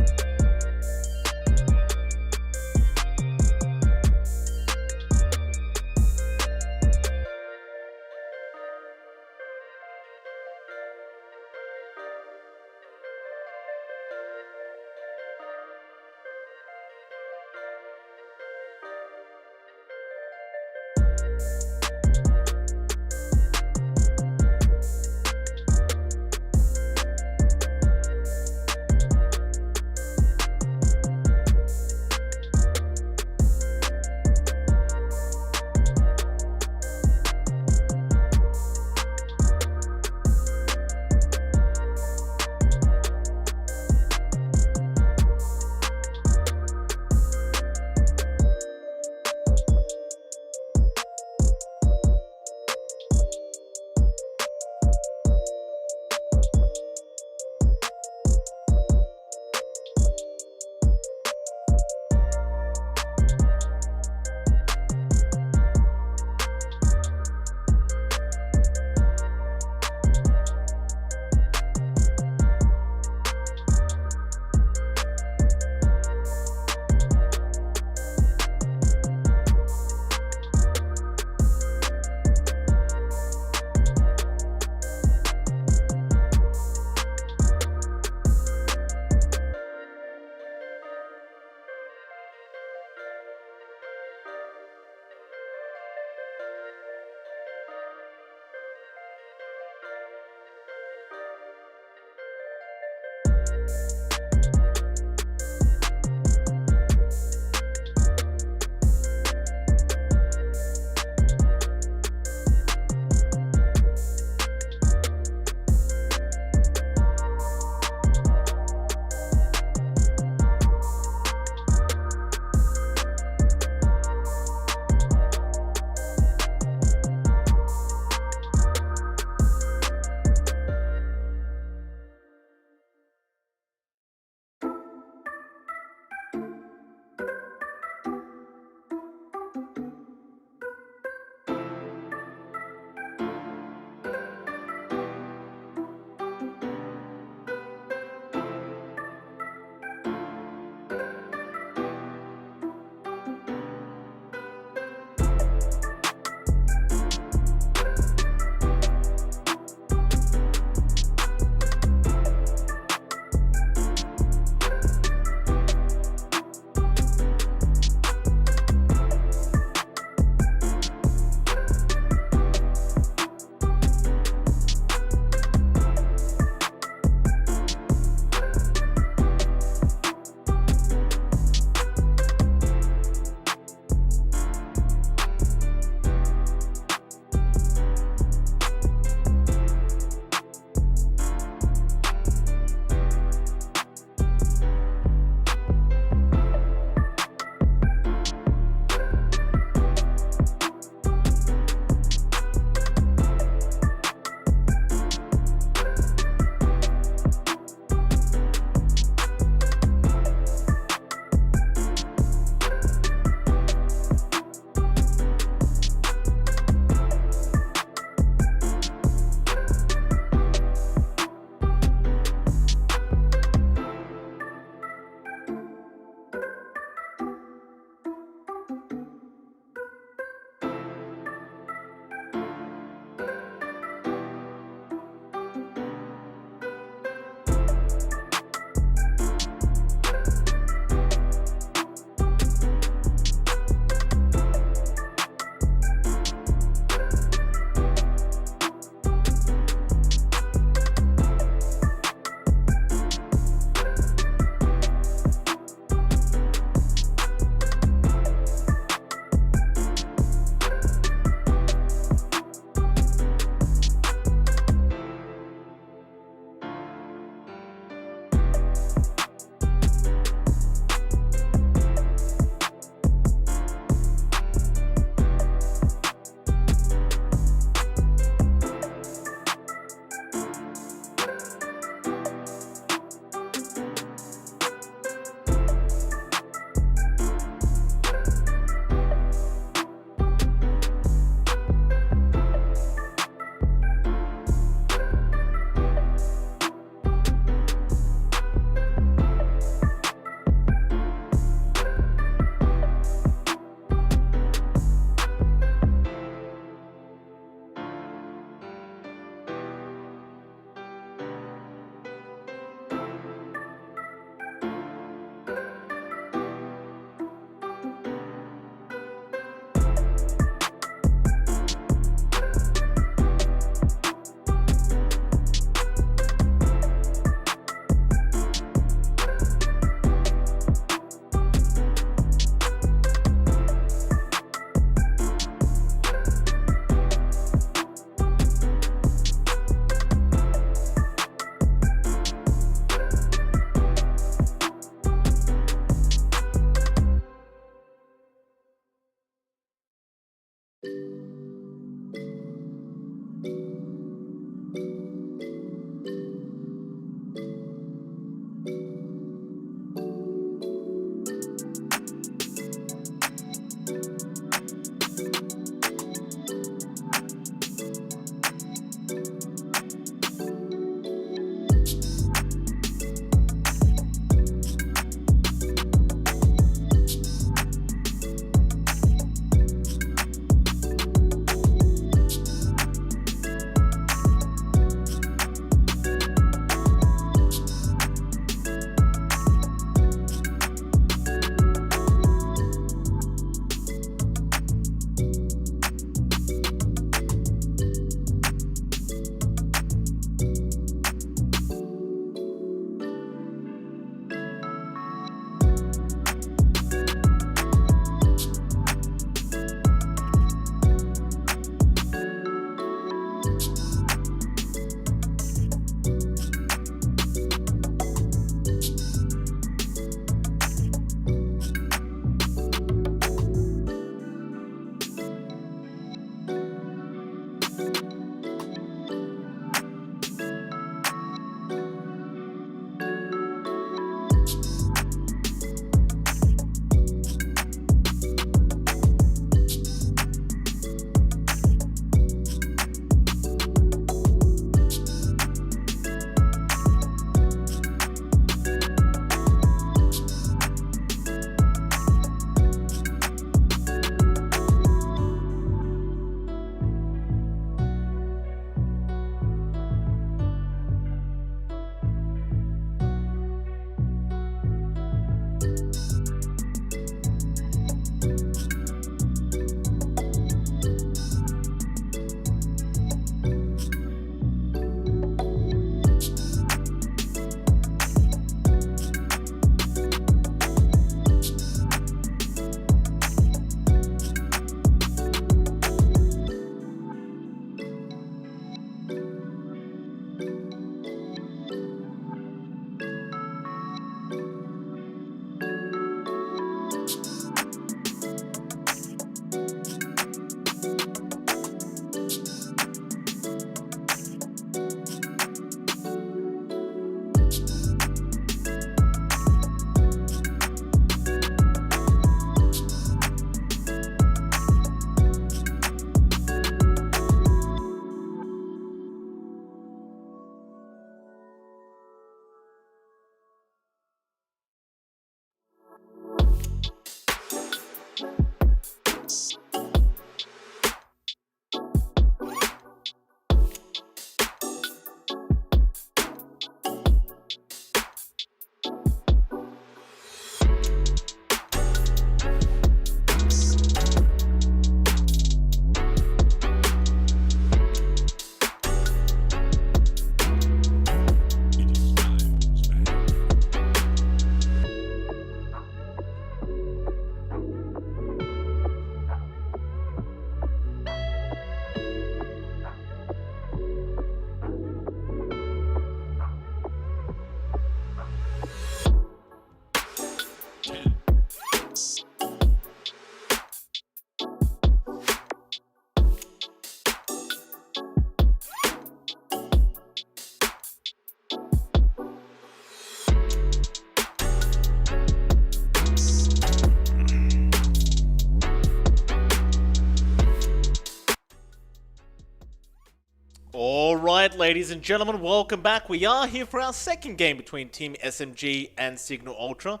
Alright, ladies and gentlemen, welcome back. We are here for our second game between Team SMG and Cignal Ultra.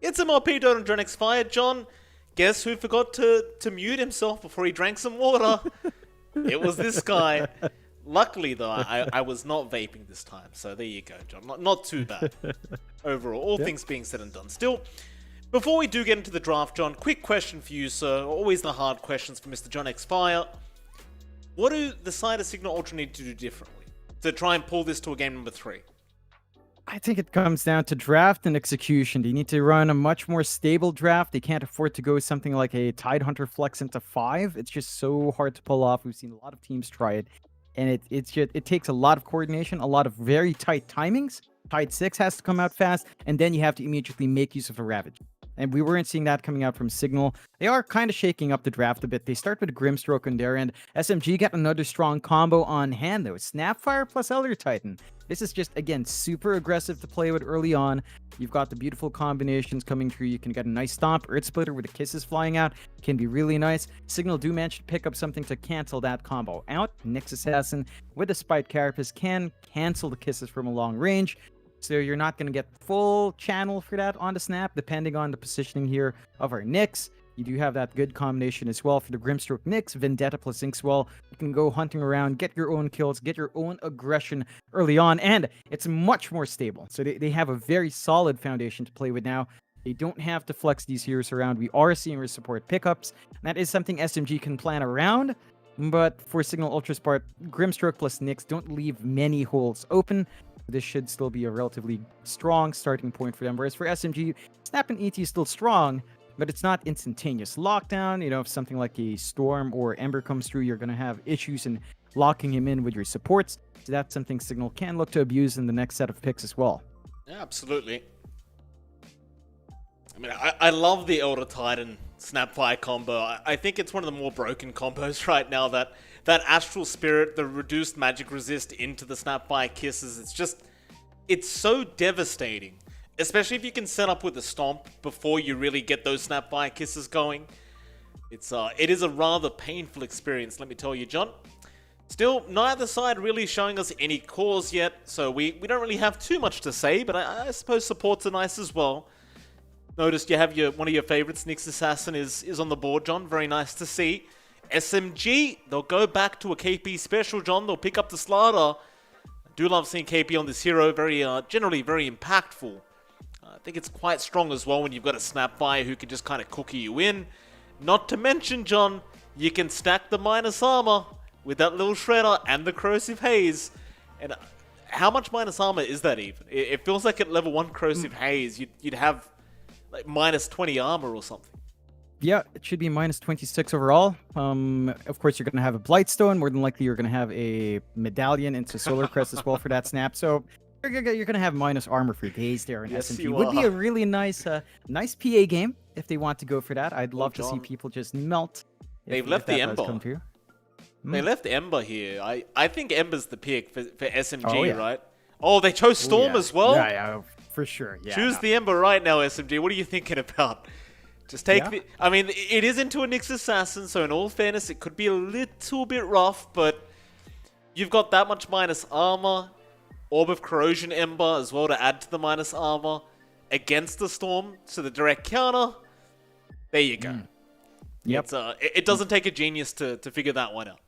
It's MLP Dota and John expired. John, guess who forgot to mute himself before he drank some water? It was this guy. Luckily, though, I was not vaping this time, so there you go, John. Not too bad overall, all things being said and done. Still, before we do get into the draft, John, quick question for you, sir. Always the hard questions for Mr. John X Fire. What do the side of Cignal Ultra need to do differently to try and pull this to a game number 3? I think it comes down to draft and execution. They need to run a much more stable draft. They can't afford to go something like a Tidehunter flex into 5. It's just so hard to pull off. We've seen a lot of teams try it, and it takes a lot of coordination, a lot of very tight timings. Tide 6 has to come out fast, and then you have to immediately make use of a Ravage. And we weren't seeing that coming out from Cignal. They are kind of shaking up the draft a bit. They start with Grimstroke on their end. SMG got another strong combo on hand, though. Snapfire plus Elder Titan. This is just, again, super aggressive to play with early on. You've got the beautiful combinations coming through. You can get a nice stomp. Earth Splitter with the kisses flying out can be really nice. Cignal do manage to pick up something to cancel that combo out. Nyx Assassin with a Spite Carapace can cancel the kisses from a long range. So you're not going to get full channel for that on the snap, depending on the positioning here of our Nyx. You do have that good combination as well for the Grimstroke Nyx, Vendetta plus Inkswell. You can go hunting around, get your own kills, get your own aggression early on, and it's much more stable. So they have a very solid foundation to play with now. They don't have to flex these heroes around. We are seeing support pickups. That is something SMG can plan around, but for Cignal Ultra's part, Grimstroke plus Nyx don't leave many holes open. This should still be a relatively strong starting point for them. Whereas for SMG, Snap and ET is still strong, but it's not instantaneous lockdown. You know, if something like a Storm or Ember comes through, you're going to have issues in locking him in with your supports. So that's something Cignal can look to abuse in the next set of picks as well. Yeah, absolutely. I mean, I love the Elder Titan Snapfire combo. I think it's one of the more broken combos right now. That Astral Spirit, the reduced magic resist into the Snapfire kisses, it's so devastating. Especially if you can set up with a Stomp before you really get those Snapfire kisses going. It is a rather painful experience, let me tell you, John. Still, neither side really showing us any cores yet, so we don't really have too much to say, but I suppose supports are nice as well. Noticed you have one of your favorites, Nyx Assassin, is on the board, John. Very nice to see. SMG, they'll go back to a KP special, John. They'll pick up the Slardar. I do love seeing KP on this hero. Generally very impactful. I think it's quite strong as well when you've got a Snapfire who can just kind of cookie you in. Not to mention, John, you can stack the minus armor with that little Shredder and the Corrosive Haze. And how much minus armor is that even? It feels like at level 1 Corrosive Haze, you'd have like minus 20 armor or something. Yeah, it should be minus 26 overall. Of course, you're going to have a Blightstone. More than likely, you're going to have a Medallion into Solar Crest as well for that snap. So you're going to have minus armor for days there in Yes, SMG. you Would be are. a really nice PA game if they want to go for that. I'd love to see John. people just melt. They've if left that the does Ember. come true. They left Ember here. I think Ember's the pick for SMG, Oh, yeah. right? Oh, they chose Storm as well? Yeah, for sure. Yeah, Choose the Ember right now, SMG. What are you thinking about? Just take Yeah. I mean, it is into a Nyx Assassin, so in all fairness, it could be a little bit rough, but you've got that much minus armor, Orb of Corrosion Ember as well to add to the minus armor against the Storm, so the direct counter. There you go. Yep. It doesn't take a genius to figure that one out.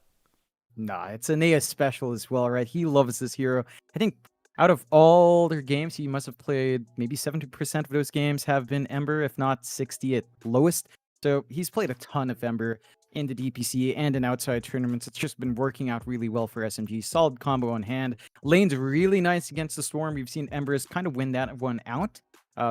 Nah, it's a Nea special as well, right? He loves this hero. I think out of all their games, he must have played maybe 70% of those games have been Ember, if not 60 at lowest. So he's played a ton of Ember in the DPC and in outside tournaments. It's just been working out really well for SMG. Solid combo on hand. Lane's really nice against the Storm. We've seen Embers kind of win that one out.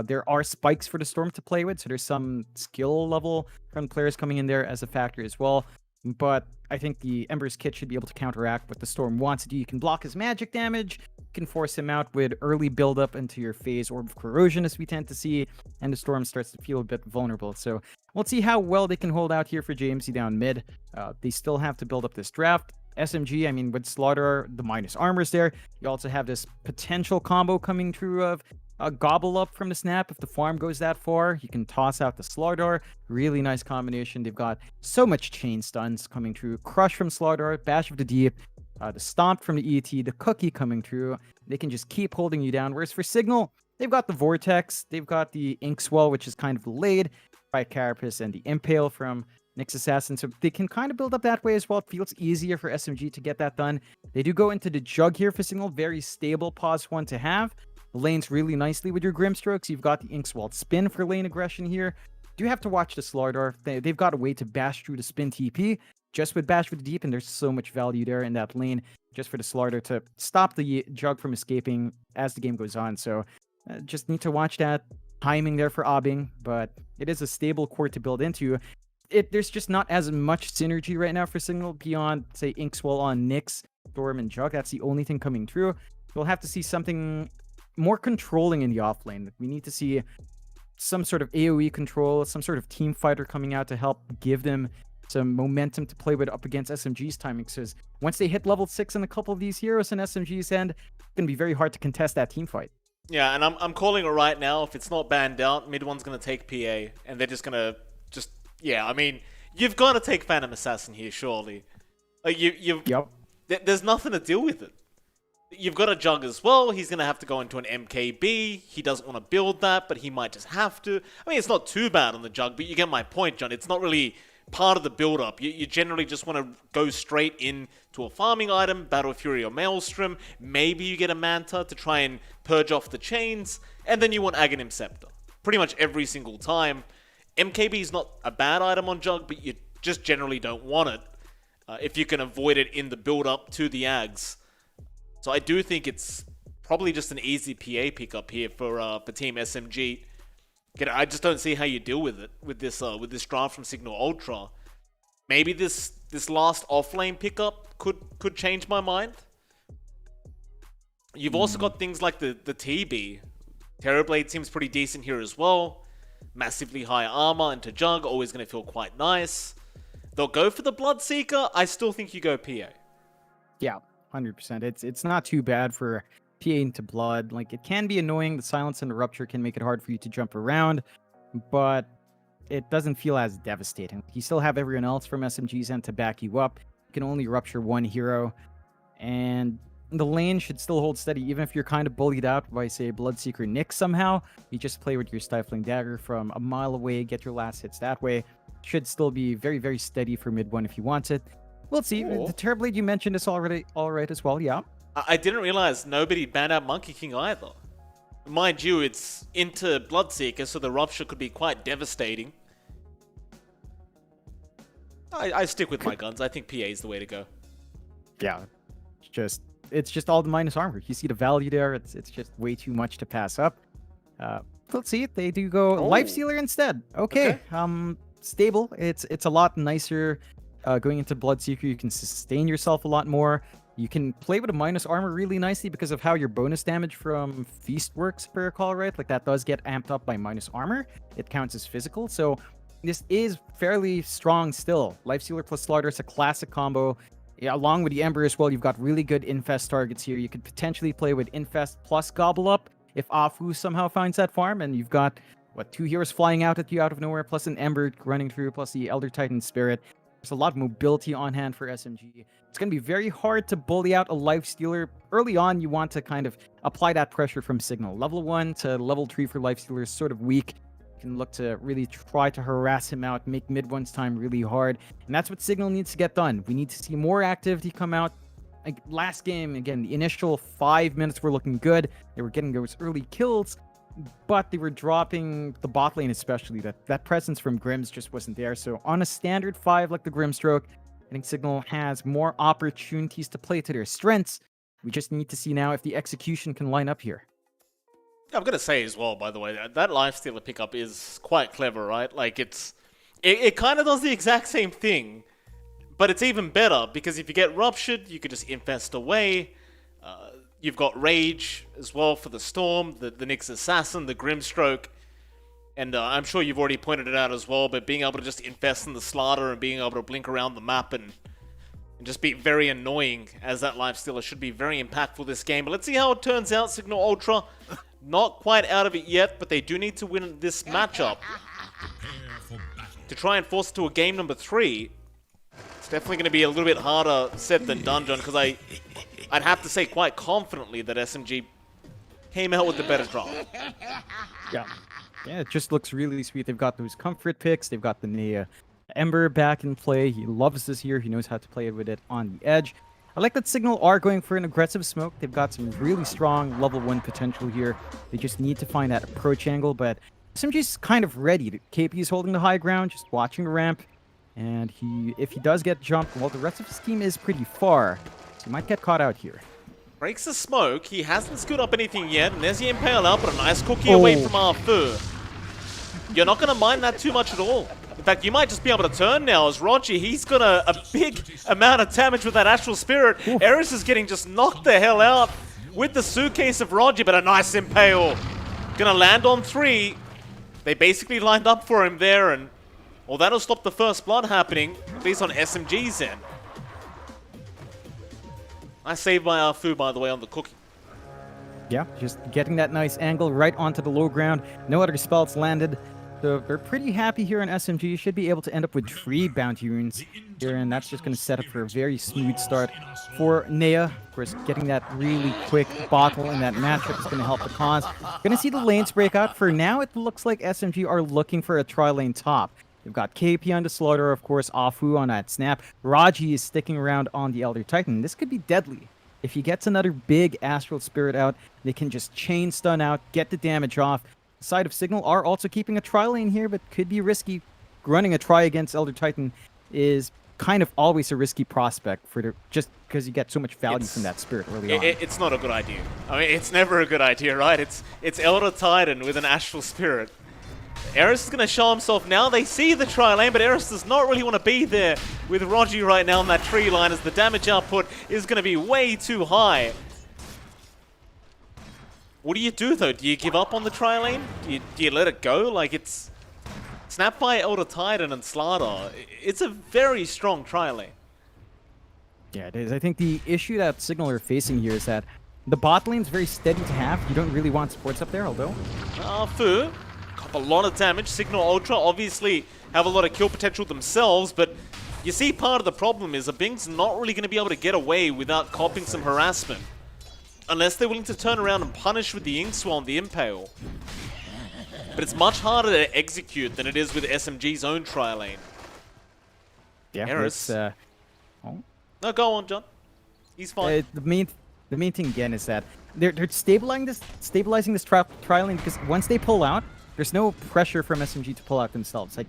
There are spikes for the Storm to play with, so there's some skill level from players coming in there as a factor as well. But I think the Ember's kit should be able to counteract what the Storm wants to do. You can block his magic damage, you can force him out with early build-up into your phase Orb of Corrosion, as we tend to see, and the Storm starts to feel a bit vulnerable. So we'll see how well they can hold out here for JMC down mid. They still have to build up this draft. SMG, I mean, with Slaughter, the minus armor's there. You also have this potential combo coming through of Gobble Up from the snap. If the farm goes that far, you can toss out the Slardar. Really nice combination. They've got so much chain stuns coming through. Crush from Slardar, Bash of the Deep. the stomp from the ET, the cookie coming through. They can just keep holding you down. Whereas for Cignal, they've got the Vortex, they've got the Ink Swell, which is kind of delayed by Carapace, and the Impale from Nyx Assassin. So they can kind of build up that way as well. It feels easier for SMG to get that done. They do go into the Jug here for Cignal. Very stable pause one to have. The lanes really nicely with your Grimstrokes. You've got the Inkswalled Spin for lane aggression here. Do have to watch the Slardar. They've got a way to bash through the Spin TP just with Bash with the Deep, and there's so much value there in that lane just for the Slardar to stop the Jug from escaping as the game goes on. So just need to watch that timing there for Obbing, but it is a stable core to build into. There's just not as much synergy right now for Cignal beyond, say, Inkswell on Nyx, Storm, and Jug. That's the only thing coming through. We'll have to see something more controlling in the offlane. We need to see some sort of AoE control, some sort of team fighter coming out to help give them some momentum to play with up against SMG's timing. Because once they hit level 6 in a couple of these heroes in SMG's end, it's going to be very hard to contest that team fight. Yeah, and I'm calling it right now. If it's not banned out, mid one's going to take PA, and they're just going to yeah, I mean, you've got to take Phantom Assassin here, surely. Like, Yep. There's nothing to deal with it. You've got a Jug as well. He's going to have to go into an MKB. He doesn't want to build that, but he might just have to. I mean, it's not too bad on the Jug, but you get my point, John. It's not really part of the build-up. You generally just want to go straight into a farming item, Battle Fury or Maelstrom. Maybe you get a Manta to try and purge off the chains, and then you want Aghanim Scepter. Pretty much every single time. MKB is not a bad item on Jug, but you just generally don't want it if you can avoid it in the build-up to the Ags. So I do think it's probably just an easy PA pickup here for Team SMG. I just don't see how you deal with it with this draft from Cignal Ultra. Maybe this last offlane pickup could change my mind. You've also got things like the TB. Terrorblade seems pretty decent here as well. Massively high armor into Jug, always going to feel quite nice. They'll go for the Bloodseeker. I still think you go PA. Yeah, 100%. It's not too bad for PA into Blood. Like, it can be annoying. The Silence and the Rupture can make it hard for you to jump around, but it doesn't feel as devastating. You still have everyone else from SMG's end to back you up. You can only Rupture one hero, and the lane should still hold steady, even if you're kind of bullied out by, say, Bloodseeker Nyx somehow. You just play with your Stifling Dagger from a mile away, get your last hits that way. Should still be very, very steady for mid one if you want it. We'll see. Cool. The Terrorblade you mentioned is already all right as well, yeah. I didn't realize nobody banned out Monkey King either. Mind you, it's into Bloodseeker, so the Rupture could be quite devastating. I stick with my guns. I think PA is the way to go. Yeah, it's just all the minus armor. You see the value there. It's just way too much to pass up. Let's see. They do go Lifestealer instead. Okay. Stable. It's a lot nicer. Going into Bloodseeker, you can sustain yourself a lot more. You can play with a minus armor really nicely because of how your bonus damage from Feast works, if I recall right. Like, that does get amped up by minus armor. It counts as physical. So this is fairly strong still. Lifestealer plus Slardar is a classic combo. Yeah, along with the Ember as well, you've got really good Infest targets here. You could potentially play with Infest plus Gobble Up if Afu somehow finds that farm, and you've got, what, 2 heroes flying out at you out of nowhere, plus an Ember running through, plus the Elder Titan Spirit. There's a lot of mobility on hand for SMG. It's going to be very hard to bully out a Lifestealer. Early on, you want to kind of apply that pressure from Cignal. Level 1 to level 3 for Lifestealer is sort of weak. You can look to really try to harass him out, make mid one's time really hard. And that's what Cignal needs to get done. We need to see more activity come out. Like last game, again, the initial 5 minutes were looking good. They were getting those early kills, but they were dropping the bot lane especially. That presence from Grims just wasn't there. So on a standard 5 like the Grimstroke, I think Cignal has more opportunities to play to their strengths. We just need to see now if the execution can line up here. I'm going to say as well, by the way, that Lifestealer pickup is quite clever, right? Like, it kind of does the exact same thing, but it's even better, because if you get Ruptured, you could just Infest away. You've got Rage as well for the Storm, the Nyx Assassin, the Grimstroke, and I'm sure you've already pointed it out as well, but being able to just Infest in the Slardar and being able to blink around the map and just be very annoying as that Lifestealer should be very impactful this game. But let's see how it turns out. Cignal Ultra, not quite out of it yet, but they do need to win this matchup to try and force it to a game number 3. definitely going to be a little bit harder said than done, John, because I'd have to say quite confidently that SMG came out with the better draft. Yeah. Yeah, it just looks really sweet. They've got those comfort picks. They've got the Ember back in play. He loves this here. He knows how to play with it on the edge. I like that Cignal are going for an aggressive smoke. They've got some really strong level 1 potential here. They just need to find that approach angle, but SMG's kind of ready. KP is holding the high ground, just watching the ramp. And if he does get jumped, well, the rest of his team is pretty far. So he might get caught out here. Breaks the smoke. He hasn't screwed up anything yet. And there's the Impale out, but a nice cookie away from Arfu. You're not going to mind that too much at all. In fact, you might just be able to turn now as Roger, he's got a big amount of damage with that Astral Spirit. Eris is getting just knocked the hell out with the suitcase of Roger, but a nice Impale. Gonna land on 3. They basically lined up for him there, and well, that'll stop the first blood happening, at least on SMG's end. Nice save by Arfu, by the way, on the cookie. Yeah, just getting that nice angle right onto the low ground. No other spells landed. So they're pretty happy here on SMG. Should be able to end up with 3 bounty runes here, and that's just going to set up for a very smooth start for Nea. Of course, getting that really quick bottle in that matchup is going to help the cause. Going to see the lanes break out. For now, it looks like SMG are looking for a tri-lane top. They've got KP on the Slaughter, of course, Afu on that snap. Raji is sticking around on the Elder Titan. This could be deadly. If he gets another big Astral Spirit out, they can just chain stun out, get the damage off. The side of Cignal are also keeping a tri-lane here, but could be risky. Running a try against Elder Titan is kind of always a risky prospect just because you get so much value from that spirit early on. It's not a good idea. I mean, it's never a good idea, right? It's Elder Titan with an Astral Spirit. Eris is going to show himself now. They see the tri-lane, but Eris does not really want to be there with Rogi right now on that tree line, as the damage output is going to be way too high. What do you do, though? Do you give up on the tri-lane? Do you let it go? Like, it's snapped by Elder Titan and Slada. It's a very strong tri-lane. Yeah, it is. I think the issue that Cignal are facing here is that the bot lane's very steady to have. You don't really want supports up there, although. Fu got a lot of damage. Cignal Ultra obviously have a lot of kill potential themselves, but you see part of the problem is Bing's not really going to be able to get away without copping some harassment. Unless they're willing to turn around and punish with the Inkswell and the Impale. But it's much harder to execute than it is with SMG's own tri-lane. Yeah, Eris. oh. No, go on, John. He's fine. The main thing again is that they're stabilizing this tri-lane because once they pull out, there's no pressure from SMG to pull out themselves. Like,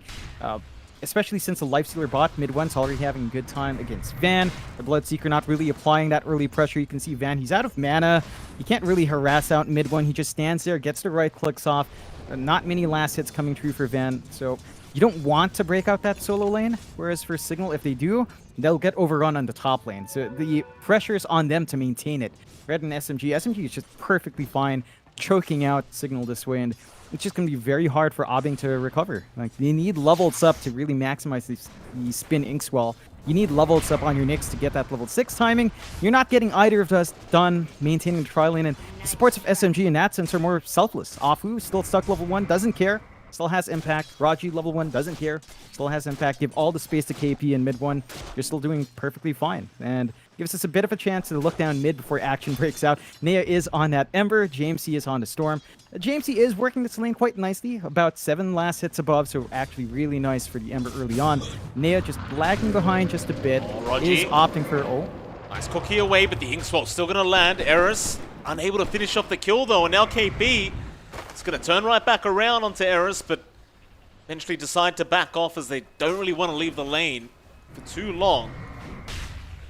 especially since the Lifestealer bot, mid-one's already having a good time against Van. The Bloodseeker not really applying that early pressure. You can see Van, he's out of mana. He can't really harass out mid-one. He just stands there, gets the right clicks off. Not many last hits coming through for Van. So you don't want to break out that solo lane. Whereas for Cignal, if they do, they'll get overrun on the top lane. So the pressure is on them to maintain it. Rather than SMG is just perfectly fine choking out Cignal this way. And it's just going to be very hard for Abing to recover. Like, you need levels up to really maximize the spin Inkswell. You need levels up on your Nyx to get that level 6 timing. You're not getting either of those done maintaining the tri-lane, and the supports of SMG in that sense are more selfless. Afu still stuck level 1, doesn't care. Still has impact. Raji level 1 doesn't care. Still has impact. Give all the space to KP in mid 1. You're still doing perfectly fine. And gives us a bit of a chance to look down mid before action breaks out. Nea is on that Ember. Jamesy is on the Storm. Jamesy is working this lane quite nicely. About 7 last hits above, so actually really nice for the Ember early on. Nea just lagging behind just a bit. Is opting for... Nice cookie away, but the Inkswell's still going to land. Eris unable to finish off the kill, though, and now KP is going to turn right back around onto Eris, but eventually decide to back off as they don't really want to leave the lane for too long.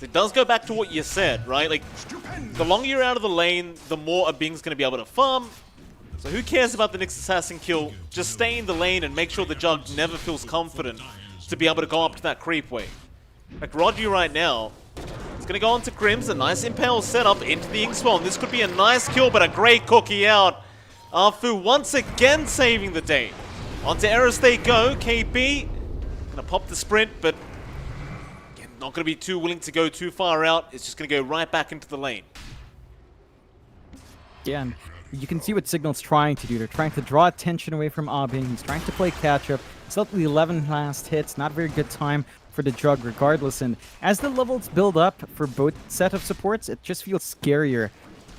It does go back to what you said, right? Like, the longer you're out of the lane, the more Abing's going to be able to farm. So who cares about the next assassin kill? Just stay in the lane and make sure the Jug never feels confident to be able to go up to that creep wave. Like, Roger right now is going to go on to Grims, a nice Impale setup into the Inkswell. And this could be a nice kill, but a great cookie out. Arfu once again saving the day. Onto Eris they go. KP gonna pop the sprint, but again, not gonna be too willing to go too far out. It's just gonna go right back into the lane. Yeah, and you can see what Cignal's trying to do. They're trying to draw attention away from Abing. He's trying to play catch-up. Still at the 11 last hits. Not a very good time. for the Jug regardless. And as the levels build up for both set of supports, it just feels scarier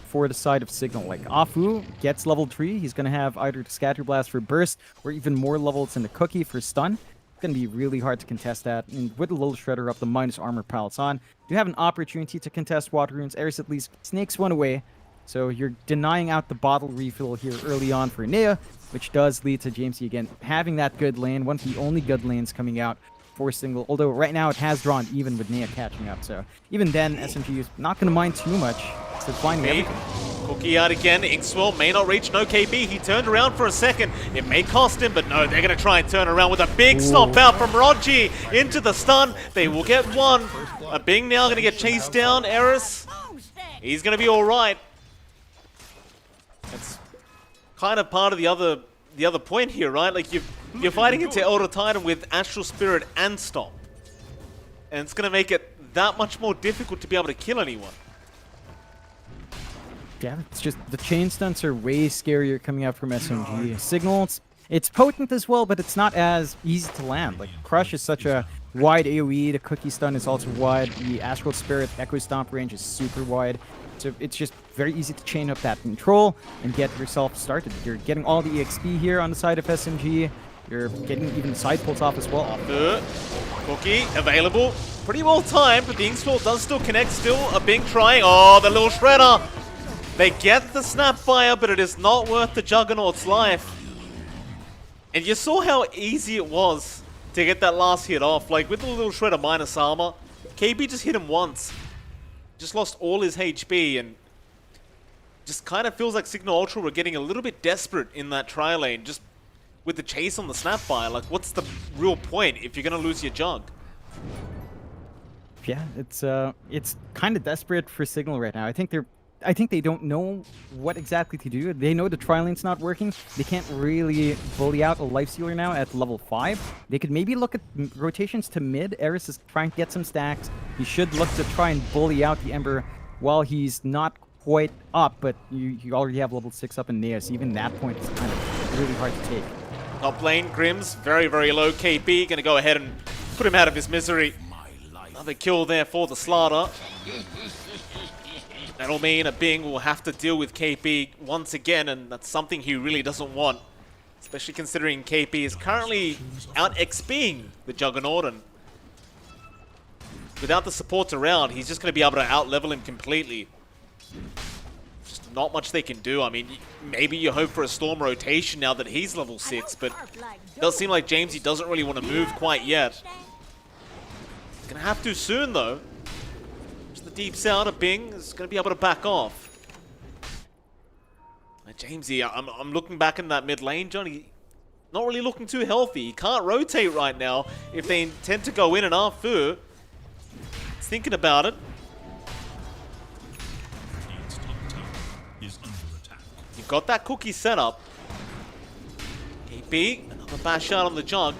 for the side of Cignal. Like, Afu gets level 3. He's going to have either the Scatter Blast for Burst or even more levels in the Cookie for Stun. It's going to be really hard to contest that. And with the Little Shredder up, the minus armor pallets on, you have an opportunity to contest Water Runes. Eris at least snakes one away. So you're denying out the bottle refill here early on for Nea, which does lead to Jamesy again having that good lane, one of the only good lanes coming out for Cignal. Although right now it has drawn even with Nea catching up. So even then, SMG is not going to mind too much. So finding everything. Cookie out again. Inkswell may not reach. No KB. He turned around for a second. It may cost him, but no, they're going to try and turn around with a big stomp out from Rogi into the stun. They will get one. A Bing now going to get chased down. Eris, he's going to be all right. That's kind of part of the other point here, right? Like you're fighting into Elder Titan with Astral Spirit and Stomp, and it's going to make it that much more difficult to be able to kill anyone. Yeah, it's just the chain stunts are way scarier coming out from SMG. Cignal, it's potent as well, but it's not as easy to land. Like, Crush is such a wide AoE, the Cookie Stun is also wide, the Astral Spirit Echo Stomp range is super wide. So it's just very easy to chain up that control and get yourself started. You're getting all the EXP here on the side of SMG. You're getting even side pulls off as well. Cookie available. Pretty well timed, but the Inkswell does still connect. Still a Bing trying. Oh, the Little Shredder. They get the Snapfire, but it is not worth the Juggernaut's life. And you saw how easy it was to get that last hit off. Like, with the Little Shredder minus armor, KB just hit him once. Just lost all his HP, and just kind of feels like Cignal Ultra were getting a little bit desperate in that tri lane, just with the chase on the Snapfire. Like, what's the real point if you're going to lose your Jug? Yeah, it's kind of desperate for Cignal right now. I think they don't know what exactly to do. They know the tri-lane's not working. They can't really bully out a Lifestealer now at level 5. They could maybe look at rotations to mid. Eris is trying to get some stacks. He should look to try and bully out the Ember while he's not quite up, but you already have level 6 up in Nea, so even that point is kind of really hard to take. Top lane, Grimm's very, very low KB. Gonna go ahead and put him out of his misery. Another kill there for the Slaughter. That'll mean a Bing will have to deal with KP once again, and that's something he really doesn't want. Especially considering KP is currently out XPing the Juggernaut, and without the supports around, he's just going to be able to out-level him completely. Just not much they can do. I mean, maybe you hope for a Storm rotation now that he's level 6, but it does seem like Jamesy doesn't really want to move quite yet. He's going to have to soon, though. Deep south of Bing is going to be able to back off. Jamesy, I'm looking back in that mid lane, Johnny. Not really looking too healthy. He can't rotate right now if they intend to go in and Afu. He's thinking about it. You've got that Cookie set up. KB, another bash out on the Jug.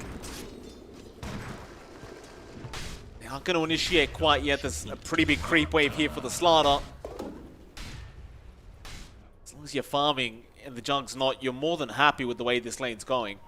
Not going to initiate quite yet. There's a pretty big creep wave here for the Slaughter. As long as you're farming and the Jug's not, you're more than happy with the way this lane's going.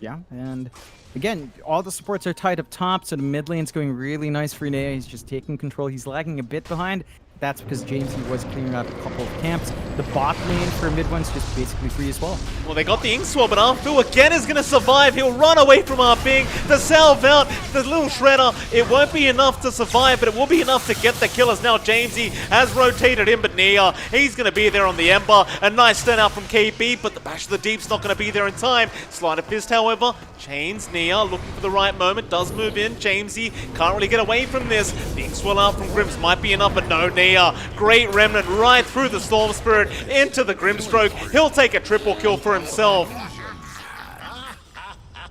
Yeah, and again, all the supports are tied up top, so the mid lane's going really nice for Nea. He's just taking control. He's lagging a bit behind. That's because Jamesy was clearing out a couple of camps. The bot lane for mid one's just basically free as well. Well, they got the Inkswell, but Afu again is going to survive. He'll run away from our Bing. The salve out, the Little Shredder. It won't be enough to survive, but it will be enough to get the killers. Now Jamesy has rotated in, but Nea, he's going to be there on the Ember. A nice stun out from KB, but the Bash of the Deep's not going to be there in time. Sleight of Fist, however, chains Nea, looking for the right moment, does move in. Jamesy can't really get away from this. The Inkswell out from Grims might be enough, but no, Nea. Great Remnant right through the Storm Spirit into the Grimstroke. He'll take a triple kill for himself.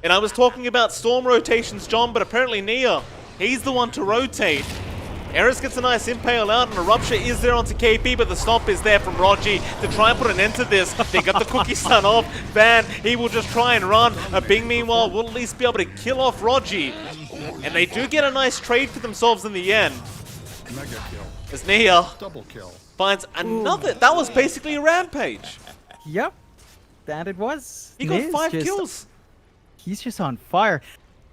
And I was talking about Storm rotations, John, but apparently Nea, he's the one to rotate. Eris gets a nice impale out, and a Rupture is there onto KP, but the Stomp is there from Rogi to try and put an end to this. They got the Cookie Stun off. Van, he will just try and run. A Bing, meanwhile, will at least be able to kill off Rogi. And they do get a nice trade for themselves in the end. Mega kill. As Nea Double kill. finds another. That was basically a rampage. Yep, that it was. He got Niz 5 just- kills. He's just on fire.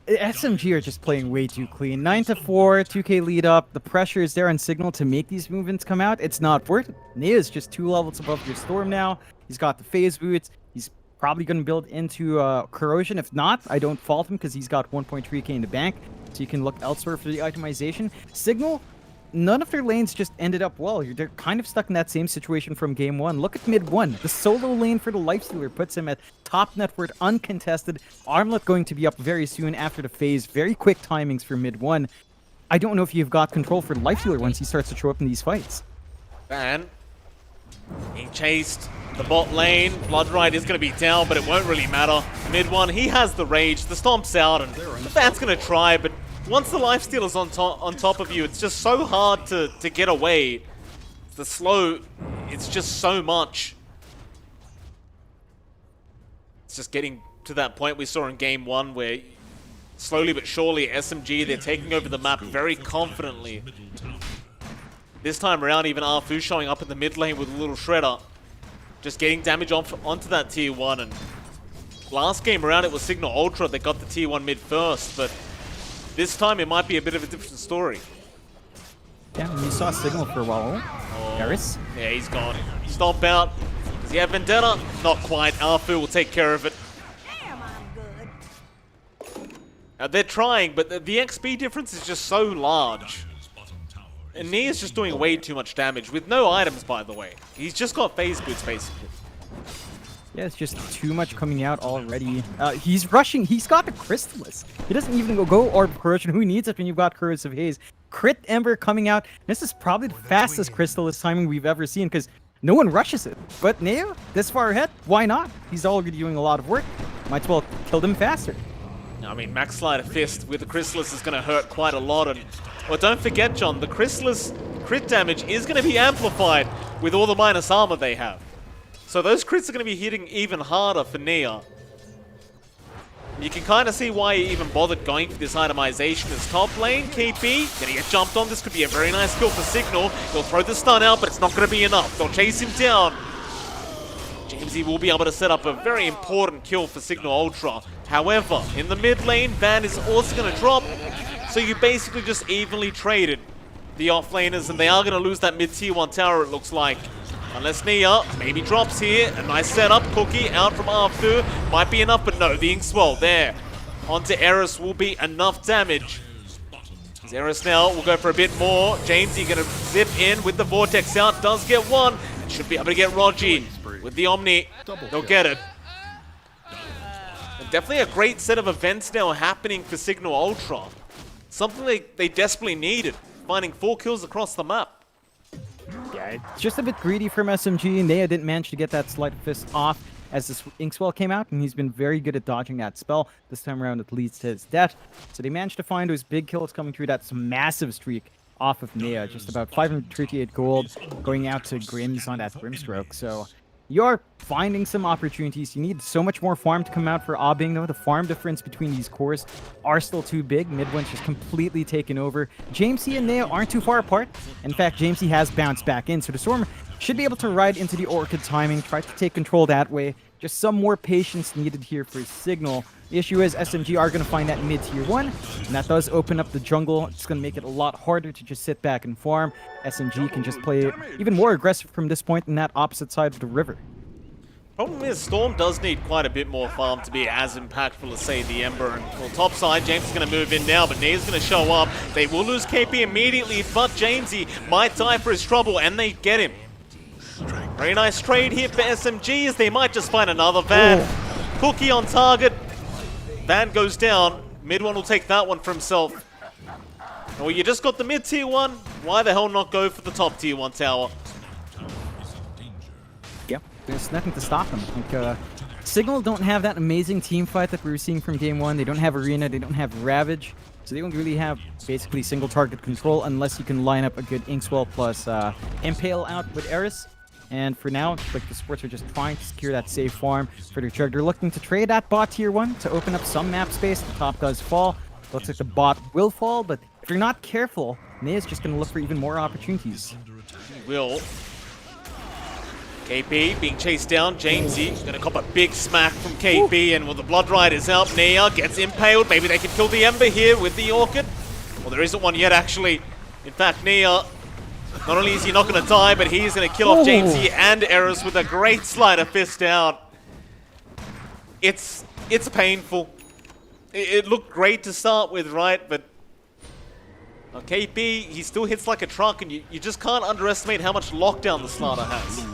SMG are just playing way too clean. 9-4, 2K lead up. The pressure is there on Cignal to make these movements come out. It's not worth it. Nea is just 2 levels above your Storm now. He's got the phase boots. He's probably going to build into Corrosion. If not, I don't fault him because he's got 1.3k in the bank. So you can look elsewhere for the itemization. Cignal, none of their lanes just ended up well. They're kind of stuck in that same situation from game 1. Look at mid 1. The solo lane for the Lifestealer puts him at top net worth, uncontested. Armlet going to be up very soon after the phase. Very quick timings for mid 1. I don't know if you've got control for the Lifestealer once he starts to show up in these fights. Van being chased. The bot lane. Bloodride is going to be down, but it won't really matter. Mid 1, he has the rage. The stomp's out, and the Van's going to try, but once the Lifestealer's on top of you, it's just so hard to get away. The slow, it's just so much. It's just getting to that point we saw in game 1 where slowly but surely SMG, they're taking over the map very confidently. This time around, even Arfu showing up in the mid lane with a little shredder. Just getting damage onto that tier 1. And last game around, it was Cignal Ultra that got the tier 1 mid first, but this time it might be a bit of a different story. Yeah, you saw Cignal for a while. Eris? Yeah, he's gone. Stomp out. Does he have Vendetta? Not quite. Arfu will take care of it. Damn, I'm good. They're trying, but the XP difference is just so large. And Nea's just doing way too much damage, with no items, by the way. He's just got phase boots, basically. Yeah, it's just too much coming out already. He's rushing. He's got the Crystallis. He doesn't even go Orb Corrosion. Who needs it when you've got Corrosive Haze? Crit Ember coming out. This is probably the fastest Crystallis timing we've ever seen because no one rushes it. But Neo, this far ahead, why not? He's already doing a lot of work. Might as well kill them faster. I mean, Max Slider Fist with the Crystallis is going to hurt quite a lot. And well, don't forget, John, the Crystallis crit damage is going to be amplified with all the minus armor they have. So those crits are going to be hitting even harder for Nia. You can kind of see why he even bothered going for this itemization. As top lane, KP, gonna get jumped on. This could be a very nice kill for Cignal. He'll throw the stun out, but it's not going to be enough. They'll chase him down. Jamesy will be able to set up a very important kill for Cignal Ultra. However, in the mid lane, Van is also going to drop. So you basically just evenly traded the offlaners, and they are going to lose that mid tier 1 tower, it looks like. Unless Nia maybe drops here. A nice setup. Cookie out from Arthur. Might be enough, but no. The Inkswell there. Onto Eris will be enough damage. Eris now will go for a bit more. Jamesy going to zip in with the Vortex out. Does get one. Should be able to get Rogi with the Omni. They'll get it. And definitely a great set of events now happening for Cignal Ultra. Something they desperately needed. Finding 4 kills across the map. Yeah, it's just a bit greedy from SMG. Nea didn't manage to get that Sleight of Fist off as this Inkswell came out, and he's been very good at dodging that spell. This time around, it leads to his death. So they managed to find those big kills coming through that massive streak off of Nea. Just about 538 gold going out to Grims on that Grimstroke. So you're finding some opportunities. You need so much more farm to come out for Abing, though. The farm difference between these cores are still too big. Mid-one's just completely taken over. Jamesy and Nea aren't too far apart. In fact, Jamesy has bounced back in, so the Storm should be able to ride into the Orchid timing, try to take control that way. Just some more patience needed here for Cignal. The issue is SMG are going to find that mid-tier 1, and that does open up the jungle. It's going to make it a lot harder to just sit back and farm. SMG can just play even more aggressive from this point in that opposite side of the river. Problem is, Storm does need quite a bit more farm to be as impactful as, say, the Ember. And, well, top side, James is going to move in now, but Nea's going to show up. They will lose KP immediately, but Jamesy might die for his trouble, and they get him. Very nice trade here for SMGs. They might just find another Van. Cookie on target. Van goes down. Mid one will take that one for himself. Well, you just got the mid tier 1. Why the hell not go for the top tier 1 tower? Yep, there's nothing to stop them. Like, Cignal don't have that amazing team fight that we were seeing from game 1. They don't have Arena, they don't have Ravage. So they don't really have basically single target control unless you can line up a good Inkswell plus Impale out with Eris. And for now, like the sports are just trying to secure that safe farm for their chug. They're looking to trade that bot tier 1 to open up some map space. The top does fall. Looks like the bot will fall, but if you're not careful, Nea's just going to look for even more opportunities. He will. KP being chased down. Jamesy gonna cop a big smack from KP, and well, the Blood Rider's out. Nia gets impaled. Maybe they can kill the Ember here with the Orchid. Well, there isn't one yet, actually. In fact, Nia, not only is he not gonna die, but he's gonna kill off Jamesy and Eris with a great sleight of fist out. It's painful. It looked great to start with, right? But KP, he still hits like a truck, and you just can't underestimate how much lockdown the Slaughter has.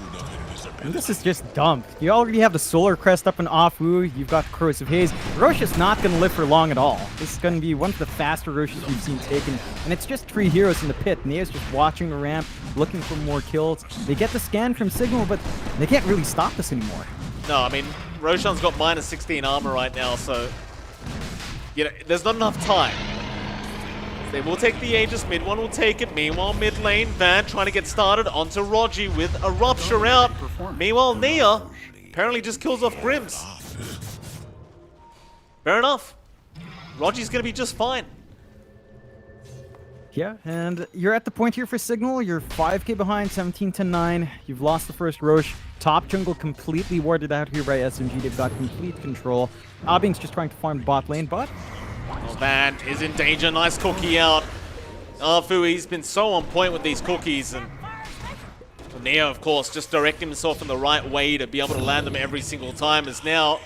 And this is just dumb. You already have the Solar Crest up and off Wu. You've got Corrosive Haze. Rosh is not going to live for long at all. This is going to be one of the faster Roshes we've seen taken. And it's just 3 heroes in the pit. Nea's just watching the ramp, looking for more kills. They get the scan from Cignal, but they can't really stop this anymore. No, I mean, Roshan's got minus 16 armor right now, so you know, there's not enough time. They will take the Aegis, mid one will take it. Meanwhile, mid lane, Van trying to get started onto Rogi with a Rupture out. Meanwhile, Nia apparently just kills off Grims. Fair enough. Rogi's gonna be just fine. Yeah, and you're at the point here for Cignal. You're 5k behind, 17-9. You've lost the first Roche. Top jungle completely warded out here by SMG. They've got complete control. Abing's just trying to farm bot lane, but Oh, Van is in danger. Nice cookie out. Fui's been so on point with these cookies, and Neo, of course, just directing himself in the right way to be able to land them every single time. Is now.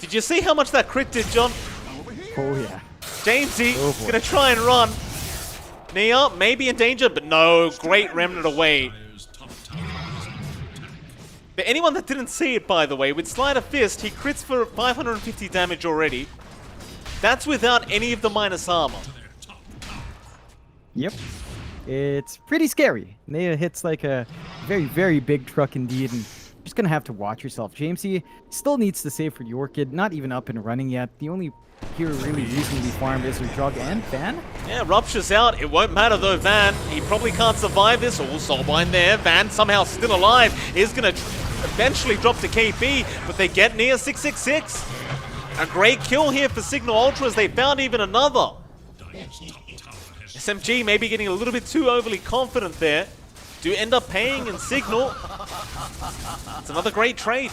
Did you see how much that crit did, John? oh yeah. Jamesy gonna try and run. Nia maybe in danger, but no. Great remnant away. But anyone that didn't see it, by the way, with Sleight of Fist, he crits for 550 damage already. That's without any of the minus armor. Yep. It's pretty scary. Nea hits like a very, very big truck indeed, and you're just gonna have to watch yourself. Jamesy still needs to save for the Orchid, not even up and running yet. The only hero really reasonably farmed is Jog and Van. Yeah, Rupture's out. It won't matter though, Van. He probably can't survive this. Oh, Soulbind there. Van somehow still alive. Is gonna eventually drop to KP, but they get Nia 666. A great kill here for Cignal Ultras. They found even another. SMG maybe getting a little bit too overly confident there. Do end up paying in Cignal. It's another great trade.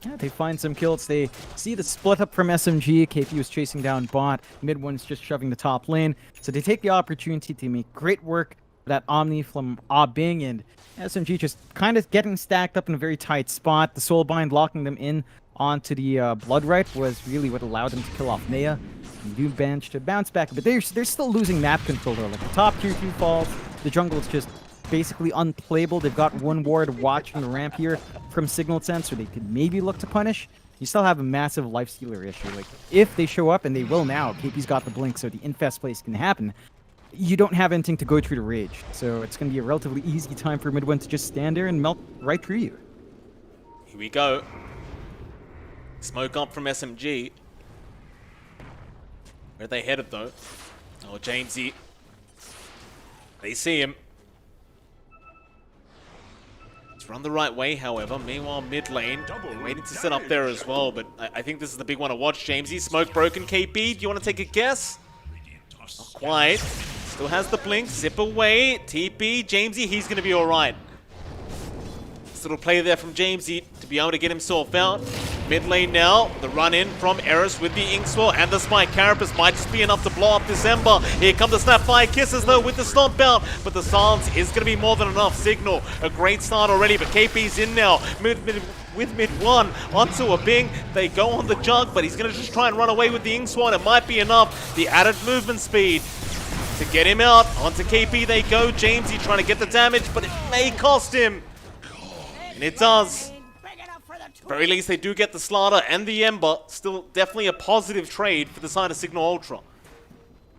Yeah, they find some kills. They see the split up from SMG. KP was chasing down bot. Mid one's just shoving the top lane. So they take the opportunity to make great work of that Omni from Bing, and SMG just kind of getting stacked up in a very tight spot. The Soulbind locking them in onto the Bloodright was really what allowed them to kill off Nea. And do manage to bounce back, but they're still losing map control though. Like the top tier 2 falls, the jungle is just basically unplayable. They've got one ward watching the ramp here from Signal Sense, so they could maybe look to punish. You still have a massive lifestealer issue. Like if they show up, and they will now, KP's got the blink, so the infest place can happen. You don't have anything to go through the rage, so it's going to be a relatively easy time for Midwin to just stand there and melt right through you. Here we go. Smoke up from SMG. Where are they headed though? Oh, Jamesy. They see him. Let's run the right way, however. Meanwhile, mid lane, waiting to set up there as well, but I think this is the big one to watch. Jamesy, smoke broken. KP, do you want to take a guess? Not quite. Still has the blink. Zip away. TP. Jamesy, he's going to be alright. Little play there from Jamesy to be able to get himself out. Mid lane now, the run in from Eris with the Inkswell and the Spike. Carapace might just be enough to blow up this Ember. Here come the Snapfire Kisses though with the Stomp out, but the silence is going to be more than enough. Cignal, a great start already, but KP's in now. With mid one onto a Bing. They go on the Jug, but he's going to just try and run away with the Inkswell. It might be enough. The added movement speed to get him out. Onto KP they go. Jamesy trying to get the damage, but it may cost him. And it does. Very least they do get the Slaughter and the Ember. Still definitely a positive trade for the side of Cignal Ultra.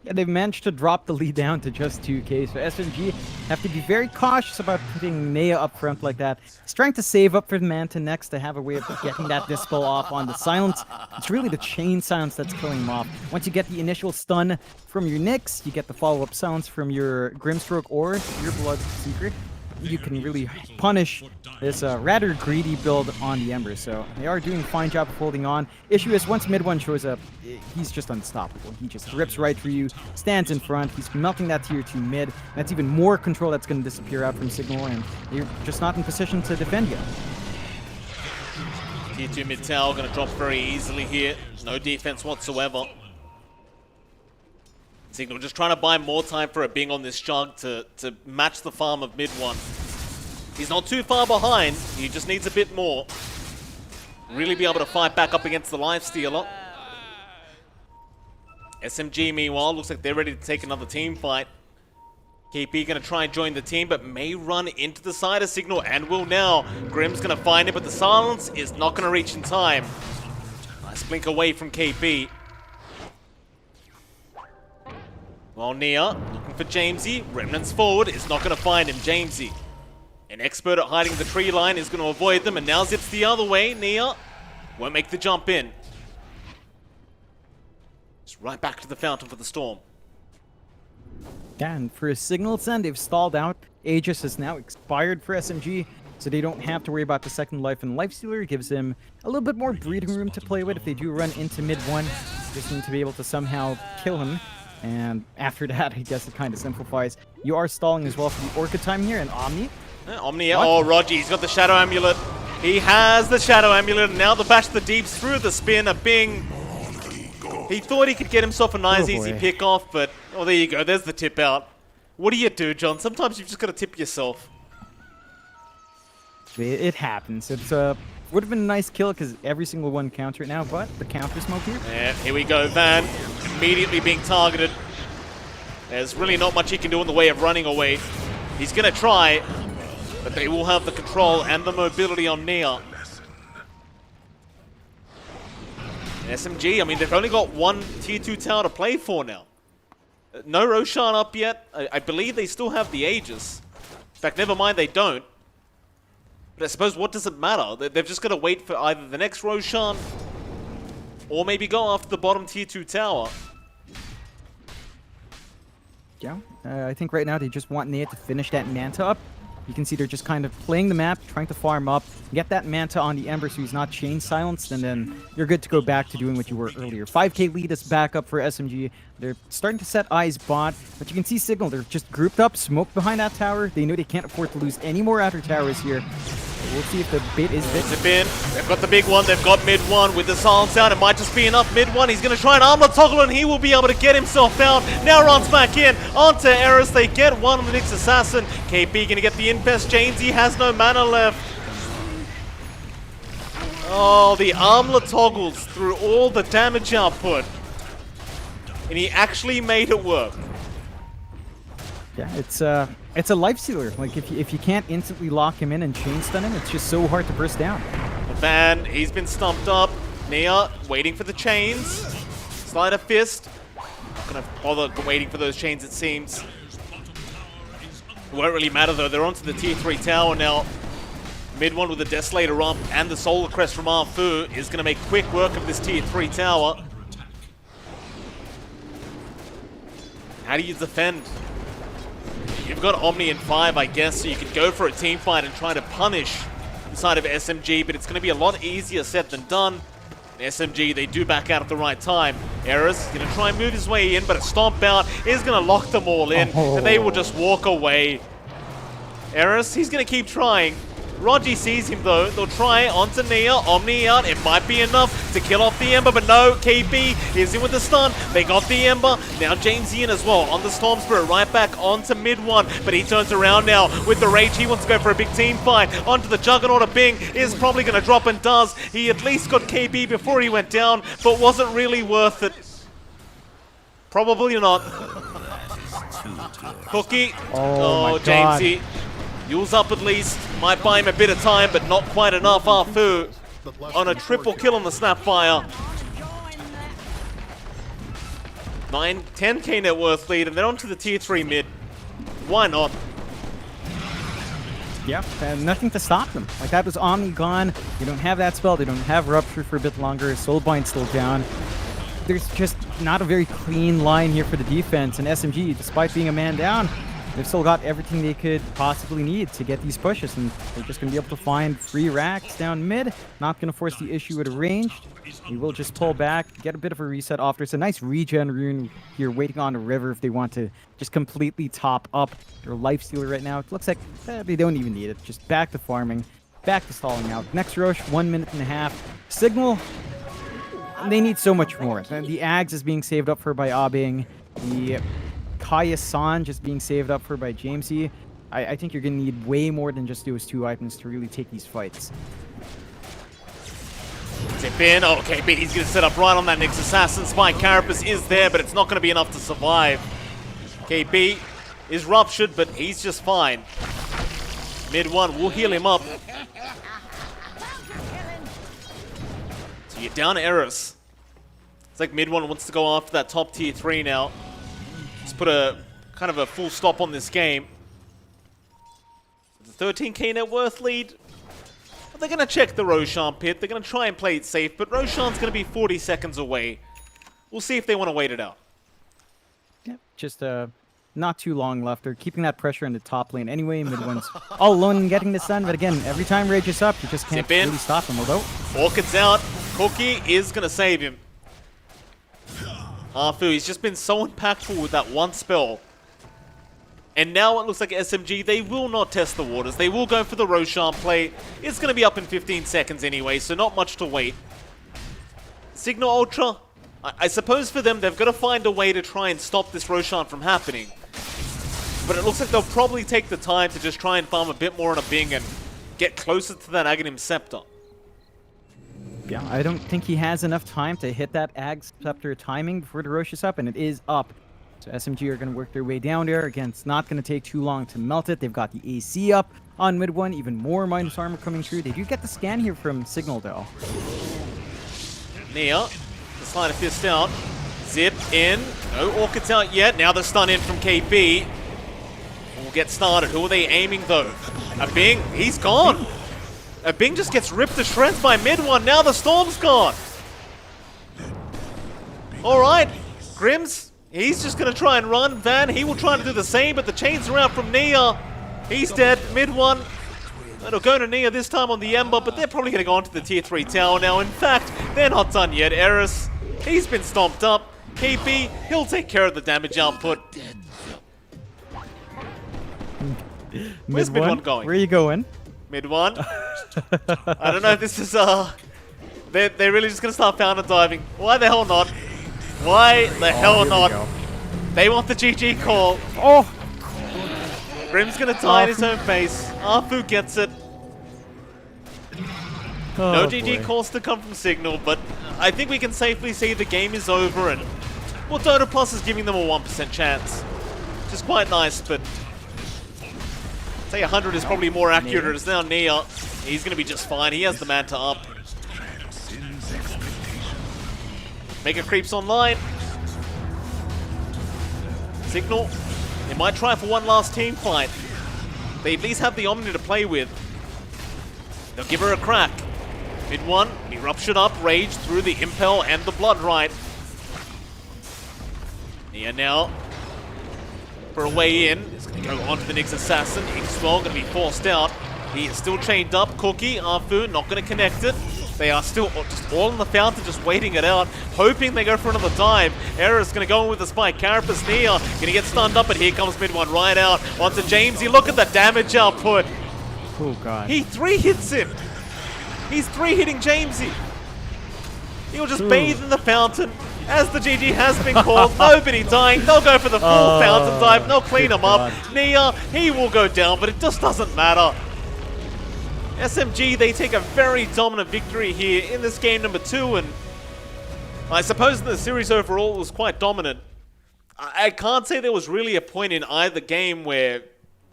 Yeah, they've managed to drop the lead down to just 2k, so SMG have to be very cautious about putting Nea up front like that. He's trying to save up for the Manta next to have a way of getting that Dispel off on the silence. It's really the chain silence that's killing him off. Once you get the initial stun from your Nyx, you get the follow-up silence from your Grimstroke or your Blood Secret. you can really punish this rather greedy build on the Ember. So they are doing a fine job of holding on. Issue is once mid one shows up, he's just unstoppable. He just rips right through you, stands in front. He's melting that tier 2 mid. That's even more control that's going to disappear out from Cignal, and you're just not in position to defend yet. Tier 2 mid tower going to drop very easily here. No defense whatsoever. Cignal just trying to buy more time for it being on this jug to match the farm of mid one. He's not too far behind. He just needs a bit more. Really be able to fight back up against the lifestealer. SMG, meanwhile, looks like they're ready to take another team fight. KP going to try and join the team, but may run into the side of Cignal, and will now. Grim's going to find it, but the silence is not going to reach in time. Nice blink away from KP. Well, Nia looking for Jamesy. Remnants forward is not going to find him. Jamesy, an expert at hiding the tree line, is going to avoid them, and now zips the other way. Nia won't make the jump in. Just right back to the fountain for the storm. Yeah, and for a Cignal send, they've stalled out. Aegis has now expired for SMG, so they don't have to worry about the second life, and Lifestealer gives them a little bit more breathing room to play with. If they do run into mid one, just need to be able to somehow kill him. And after that, I guess it kind of simplifies. You are stalling as well for the Orca time here, and Omni. Omni, oh, Roger, he's got the Shadow Amulet. He has the Shadow Amulet, and now the Bash the Deeps through the spin, a Bing. He thought he could get himself a nice, easy pick off, but, oh, there you go, there's the tip out. What do you do, John? Sometimes you've just got to tip yourself. It happens. It's would have been a nice kill because every single one counter it now, but the counter smoke here. Yeah, here we go, Van. Immediately being targeted. There's really not much he can do in the way of running away. He's going to try, but they will have the control and the mobility on Nia. SMG, I mean, they've only got one tier 2 tower to play for now. No Roshan up yet. I believe they still have the Aegis. In fact, never mind, they don't. But I suppose, what does it matter? They've just got to wait for either the next Roshan or maybe go after the bottom tier 2 tower. Yeah, I think right now they just want Nia to finish that Manta up. You can see they're just kind of playing the map, trying to farm up, get that Manta on the Ember so he's not chain silenced, and then you're good to go back to doing what you were earlier. 5k lead is back up for SMG. They're starting to set eyes bot, but you can see Cignal, they're just grouped up, smoked behind that tower. They know they can't afford to lose any more outer towers here. We'll see if the bait is bit. Zip in. They've got the big one. They've got mid one with the silence out. It might just be enough. Mid one. He's going to try and armor toggle, and he will be able to get himself out. Now runs back in onto Eris. They get one on the Nyx Assassin. KP going to get the infest. Jamesy has no mana left. Oh, the armlet toggles through all the damage output. And he actually made it work. Yeah, it's a lifestealer. Like, if you can't instantly lock him in and chain stun him, it's just so hard to burst down. Van, he's been stumped up. Nia waiting for the chains. Slide a fist. Not gonna bother waiting for those chains, it seems. It won't really matter though. They're onto the tier 3 tower now. Mid one with the Desolator up and the Solar Crest from Arfu is gonna make quick work of this tier 3 tower. How do you defend? You've got Omni in 5, I guess, so you could go for a team fight and try to punish the side of SMG, but it's going to be a lot easier said than done. And SMG, they do back out at the right time. Eris going to try and move his way in, but a stomp out is going to lock them all in, and they will just walk away. Eris, he's going to keep trying. Rogi sees him though. They'll try onto Nia. Omni out. It might be enough to kill off the Ember, but no. KP is in with the stun. They got the Ember. Now Jamesy in as well on the Storm Spirit. Right back onto mid one, but he turns around now with the Rage. He wants to go for a big team fight. Onto the Juggernaut. A Bing is probably going to drop and does. He at least got KP before he went down, but wasn't really worth it. Probably not. Cookie. Oh my God. Jamesy. Yule's up at least. Might buy him a bit of time, but not quite enough. Arfu on a triple kill on the Snapfire. 10k net worth lead, and they're onto the tier 3 mid. Why not? Yeah, and nothing to stop them. Like, that was Omni gone. They don't have that spell. They don't have Rupture for a bit longer. Soulbind still down. There's just not a very clean line here for the defense, and SMG, despite being a man down, they've still got everything they could possibly need to get these pushes, and they're just going to be able to find free racks down mid. Not going to force the issue with ranged. They will just pull back, get a bit of a reset off. There's a nice regen rune here waiting on the river if they want to just completely top up their lifestealer right now. It looks like they don't even need it. Just back to farming, back to stalling out. Next rush, 1 minute and a half. Cignal, they need so much more. The Ags is being saved up for by Abing. The Kaya-san just being saved up for by Jamesy. I think you're going to need way more than just those 2 items to really take these fights. Tip in. Okay, but he's going to set up right on that Nyx Assassin. Spy Carapace is there, but it's not going to be enough to survive. KB is ruptured, but he's just fine. Mid one will heal him up. So you're down Eris. It's like mid one wants to go after that top tier 3 now. Let's put a kind of a full stop on this game. The 13k net worth lead. But they're going to check the Roshan pit. They're going to try and play it safe, but Roshan's going to be 40 seconds away. We'll see if they want to wait it out. Yep, just not too long left. They're keeping that pressure in the top lane anyway. Mid one's all alone and getting this done, but again, every time Rage is up, you just can't really stop him. Although Orchid's out. Cookie is going to save him. Arfu, he's just been so impactful with that one spell. And now it looks like SMG, they will not test the waters. They will go for the Roshan play. It's going to be up in 15 seconds anyway, so not much to wait. Cignal Ultra, I suppose for them, they've got to find a way to try and stop this Roshan from happening. But it looks like they'll probably take the time to just try and farm a bit more on a Bing and get closer to that Aghanim Scepter. yeah, I don't think he has enough time to hit that Ag Scepter timing before the Rosh is up, and it is up. So SMG are going to work their way down there. Again, it's not going to take too long to melt it. They've got the AC up on mid one. Even more minus armor coming through. They do get the scan here from Cignal, though. Nia, the Sleight of Fist out. Zip in. No Orchids out yet. Now the stun in from KB. We'll get started. Who are they aiming, though? A Bing, he's gone. A Bing just gets ripped to shreds by mid one. Now the Storm's gone. All right, Grims. He's just going to try and run. Van, he will try to do the same, but the chains are out from Nia. He's dead. Mid one. It'll go to Nia this time on the Ember, but they're probably going to go onto the tier 3 tower now. In fact, they're not done yet. Eris, he's been stomped up. KP, he'll take care of the damage output. Where's mid one going? Where are you going? Mid one. I don't know if this is, they're really just going to start fountain diving. Why the hell not? Why the hell not? They want the GG call. Oh! Grim's gonna die in his own face. Arfu gets it. No GG calls to come from Cignal, but I think we can safely say the game is over, and well, Dota Plus is giving them a 1% chance. Which is quite nice, but I'd say 100 is probably more accurate. It's now Nia. He's gonna be just fine. He has the Manta up. Mega creeps online. Cignal, they might try for one last team fight. They at least have the Omni to play with. They'll give her a crack. Mid one, he ruptured up, Rage through the Impel and the Blood Right. Nia now for a way in. He's going to go onto the Nyx Assassin. He's well going to be forced out. He is still chained up. Cookie, Arfu, not going to connect it. They are still just all in the fountain, just waiting it out, hoping they go for another dive. Era's going to go in with the spike. Carapace Nia going to get stunned up, but here comes mid one right out onto Jamesy. Look at the damage output. Oh, God. He 3-hits him. He's 3-hitting Jamesy. He'll just bathe in the fountain. As the GG has been called, nobody dying. They'll go for the full fountain dive. And they'll clean him up. Nia, he will go down, but it just doesn't matter. SMG, they take a very dominant victory here in this game number 2, and I suppose in the series overall it was quite dominant. I can't say there was really a point in either game where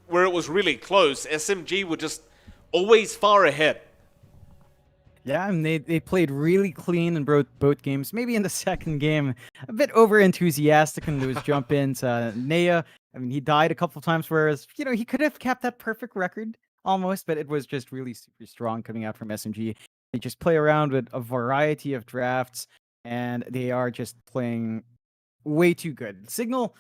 it was really close. SMG were just always far ahead. Yeah, and they played really clean in both games. Maybe in the second game, a bit over-enthusiastic in those jump-ins. Nia, I mean, he died a couple times, whereas, you know, he could have kept that perfect record. Almost, but it was just really super strong coming out from SMG. They just play around with a variety of drafts, and they are just playing way too good. Cignal,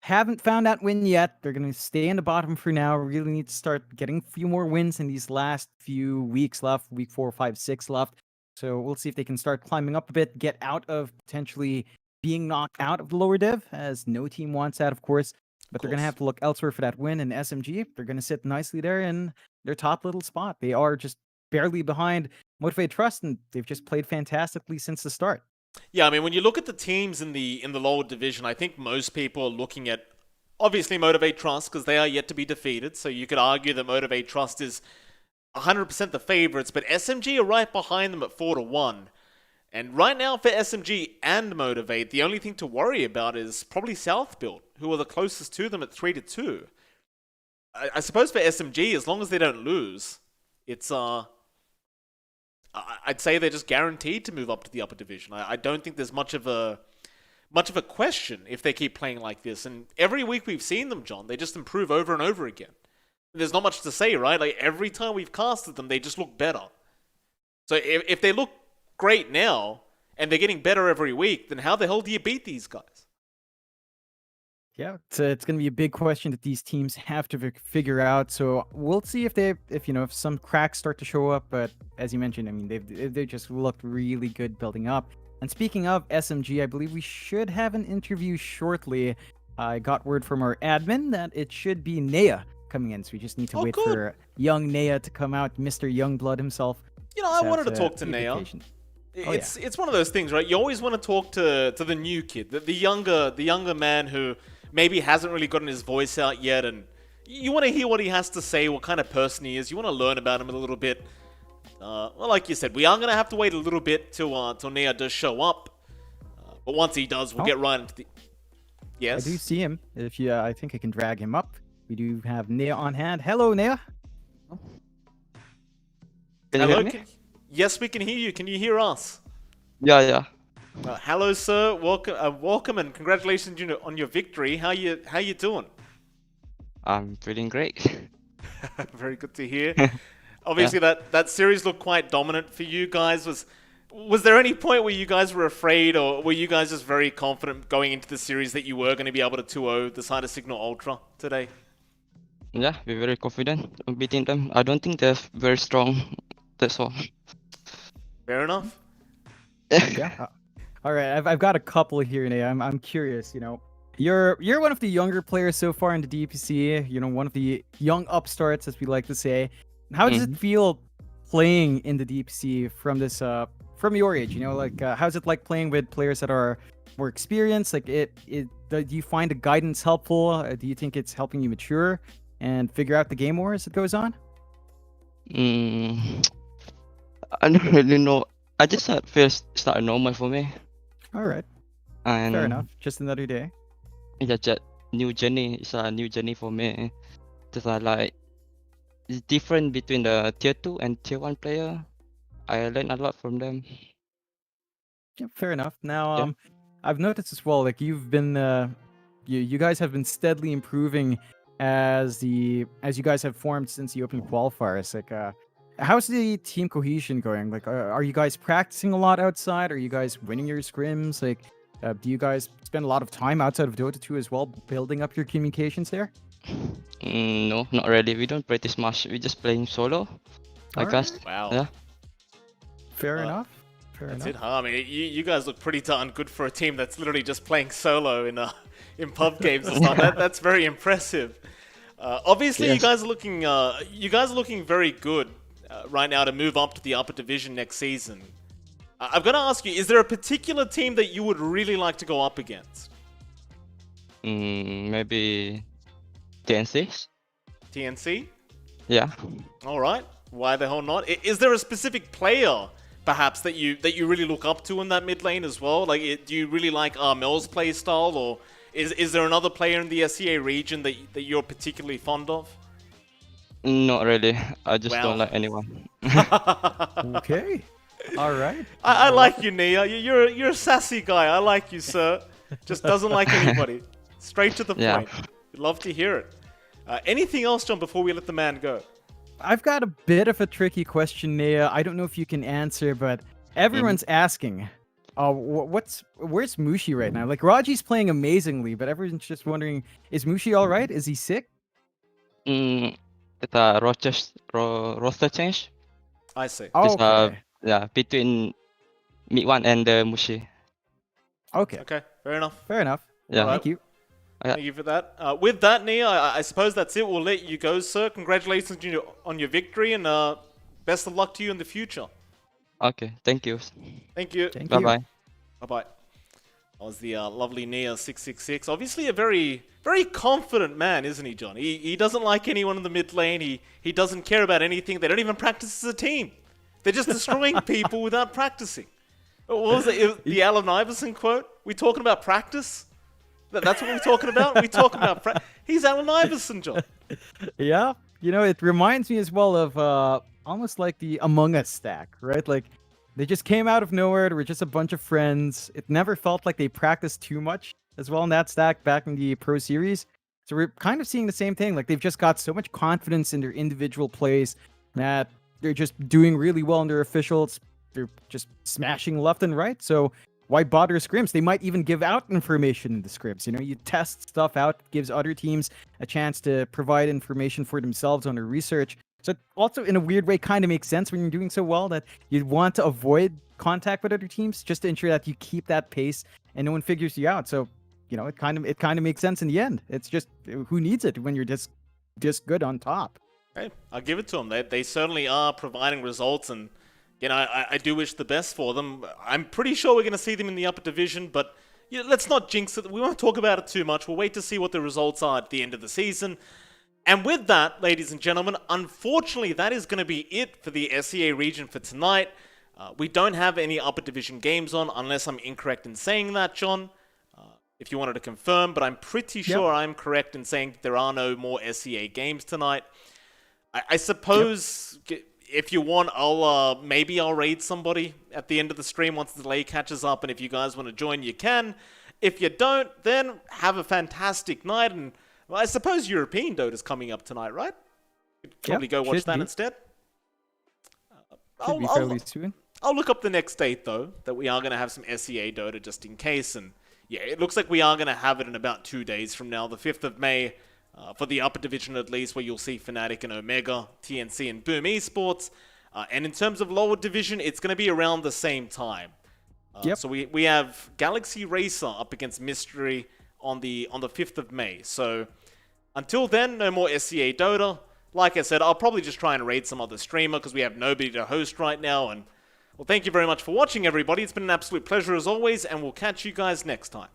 haven't found that win yet. They're going to stay in the bottom for now. Really need to start getting a few more wins in these last few weeks left. Week 4, 5, 6 left. So we'll see if they can start climbing up a bit, get out of potentially being knocked out of the lower div, as no team wants that, of course. But they're going to have to look elsewhere for that win. And SMG, they're going to sit nicely there in their top little spot. They are just barely behind Motivate Trust, and they've just played fantastically since the start. Yeah, I mean, when you look at the teams in the lower division, I think most people are looking at obviously Motivate Trust because they are yet to be defeated. So you could argue that Motivate Trust is 100% the favorites, but SMG are right behind them at 4-1. And right now for SMG and Motivate, the only thing to worry about is probably Southbuild, who are the closest to them at 3-2. I suppose for SMG, as long as they don't lose, it's I'd say they're just guaranteed to move up to the upper division. I don't think there's much of a question if they keep playing like this. And every week we've seen them, John, they just improve over and over again. There's not much to say, right? Like every time we've casted them, they just look better. So if they look great now and they're getting better every week, then how the hell do you beat these guys? Yeah, it's going to be a big question that these teams have to figure out. So we'll see if some cracks start to show up. But as you mentioned, I mean, they just looked really good building up. And speaking of SMG, I believe we should have an interview shortly. I got word from our admin that it should be Nea coming in. So we just need to wait for young Nea to come out, Mr. Youngblood himself. You know, I wanted to talk to Nea. It's one of those things, right? You always want to talk to the new kid, the younger man who maybe hasn't really gotten his voice out yet, and you want to hear what he has to say, what kind of person he is. You want to learn about him a little bit. Well, like you said, we are going to have to wait a little bit till Nea does show up. But once he does, we'll get right into the... Yes? I do see him. I think I can drag him up. We do have Nea on hand. Hello, Nea. Can you hear me? Yes, we can hear you. Can you hear us? Yeah. Hello, sir. Welcome, and congratulations on your victory. How you doing? I'm feeling great. Very good to hear. Obviously, that series looked quite dominant for you guys. Was there any point where you guys were afraid, or were you guys just very confident going into the series that you were going to be able to 2-0 the side of Cignal Ultra today? Yeah, we're very confident of beating them. I don't think they're very strong. That's all. Fair enough. Yeah. All right, I've got a couple here, Nea. I'm curious. You're one of the younger players so far in the DPC. One of the young upstarts, as we like to say. How does it feel playing in the DPC from your age? How's it like playing with players that are more experienced? Like, do you find the guidance helpful? Do you think it's helping you mature and figure out the game more as it goes on? I don't really know. I just first started normal for me. All right. And Fair enough. Just another day. Yeah, just new journey. It's a new journey for me. Just it's different between the tier 2 and tier 1 player. I learned a lot from them. Yeah, fair enough. Now, I've noticed as well, like you've been, you guys have been steadily improving as you guys have formed since the opening qualifiers. Like, how's the team cohesion going? Like, are you guys practicing a lot outside? Are you guys winning your scrims? Like, do you guys spend a lot of time outside of Dota 2 as well, building up your communications there? No, not really. We don't practice much. We just playing solo, I guess. Wow. Yeah. Fair enough. That's it, huh? I mean, you guys look pretty darn good for a team that's literally just playing solo in pub games and stuff. That's very impressive. Obviously, you guys are looking very good right now to move up to the upper division next season. I've got to ask you: is there a particular team that you would really like to go up against? Maybe TNC. TNC? Yeah. All right. Why the hell not? Is there a specific player, perhaps, that you really look up to in that mid lane as well? Like, do you really like Armel's play style, or is there another player in the SEA region that you're particularly fond of? Not really. I just don't like anyone. Okay. All right. I like you, Nea. You're a sassy guy. I like you, sir. Just doesn't like anybody. Straight to the point. Love to hear it. Anything else, John, before we let the man go? I've got a bit of a tricky question, Nea. I don't know if you can answer, but everyone's asking, Where's Mushi right now? Like Raji's playing amazingly, but everyone's just wondering, is Mushi all right? Is he sick? It's a roster change. I see. It's Okay. yeah, between Mid-1 and Mushi. Okay. Okay, fair enough. Fair enough. Yeah. Alright. Thank you. Yeah. Thank you for that. With that, Nia, I suppose that's it. We'll let you go, sir. Congratulations on your victory, and best of luck to you in the future. Okay, thank you. Thank you. Thank Bye you. bye. Bye-bye. That was the lovely Nia666. Obviously a very, very confident man, isn't he, John? He doesn't like anyone in the mid lane. He doesn't care about anything. They don't even practice as a team. They're just destroying people without practicing. What was it? The Allen Iverson quote? We talking about practice? That's what we're talking about? We talking about He's Allen Iverson, John. Yeah. It reminds me as well of almost like the Among Us stack, right? Like they just came out of nowhere. They were just a bunch of friends. It never felt like they practiced too much as well in that stack back in the Pro Series. So we're kind of seeing the same thing. Like they've just got so much confidence in their individual plays that they're just doing really well in their officials. They're just smashing left and right. So why bother scrims? They might even give out information in the scrims. You test stuff out, gives other teams a chance to provide information for themselves on their research. So it also, in a weird way, kind of makes sense when you're doing so well that you'd want to avoid contact with other teams just to ensure that you keep that pace and no one figures you out. So, it kind of makes sense in the end. It's just who needs it when you're just good on top. Hey, I'll give it to them. They certainly are providing results, and I do wish the best for them. I'm pretty sure we're going to see them in the upper division, but let's not jinx it. We won't talk about it too much. We'll wait to see what the results are at the end of the season. And with that, ladies and gentlemen, unfortunately, that is going to be it for the SEA region for tonight. We don't have any upper division games on, unless I'm incorrect in saying that, John. If you wanted to confirm, but I'm pretty sure I'm correct in saying there are no more SEA games tonight. I suppose if you want, maybe I'll raid somebody at the end of the stream once the delay catches up, and if you guys want to join, you can. If you don't, then have a fantastic night, and well, I suppose European Dota's coming up tonight, right? You'd probably go watch that instead. Should be fairly soon. I'll look up the next date, though, that we are going to have some SEA Dota just in case, and yeah, it looks like we are going to have it in about 2 days from now, the 5th of May, for the upper division at least, where you'll see Fnatic and Omega, TNC and Boom Esports. And in terms of lower division, it's going to be around the same time. So we have Galaxy Racer up against Mystery on the 5th of May. So until then, no more SEA Dota. Like I said, I'll probably just try and raid some other streamer because we have nobody to host right now. And well, thank you very much for watching, everybody. It's been an absolute pleasure as always, and we'll catch you guys next time.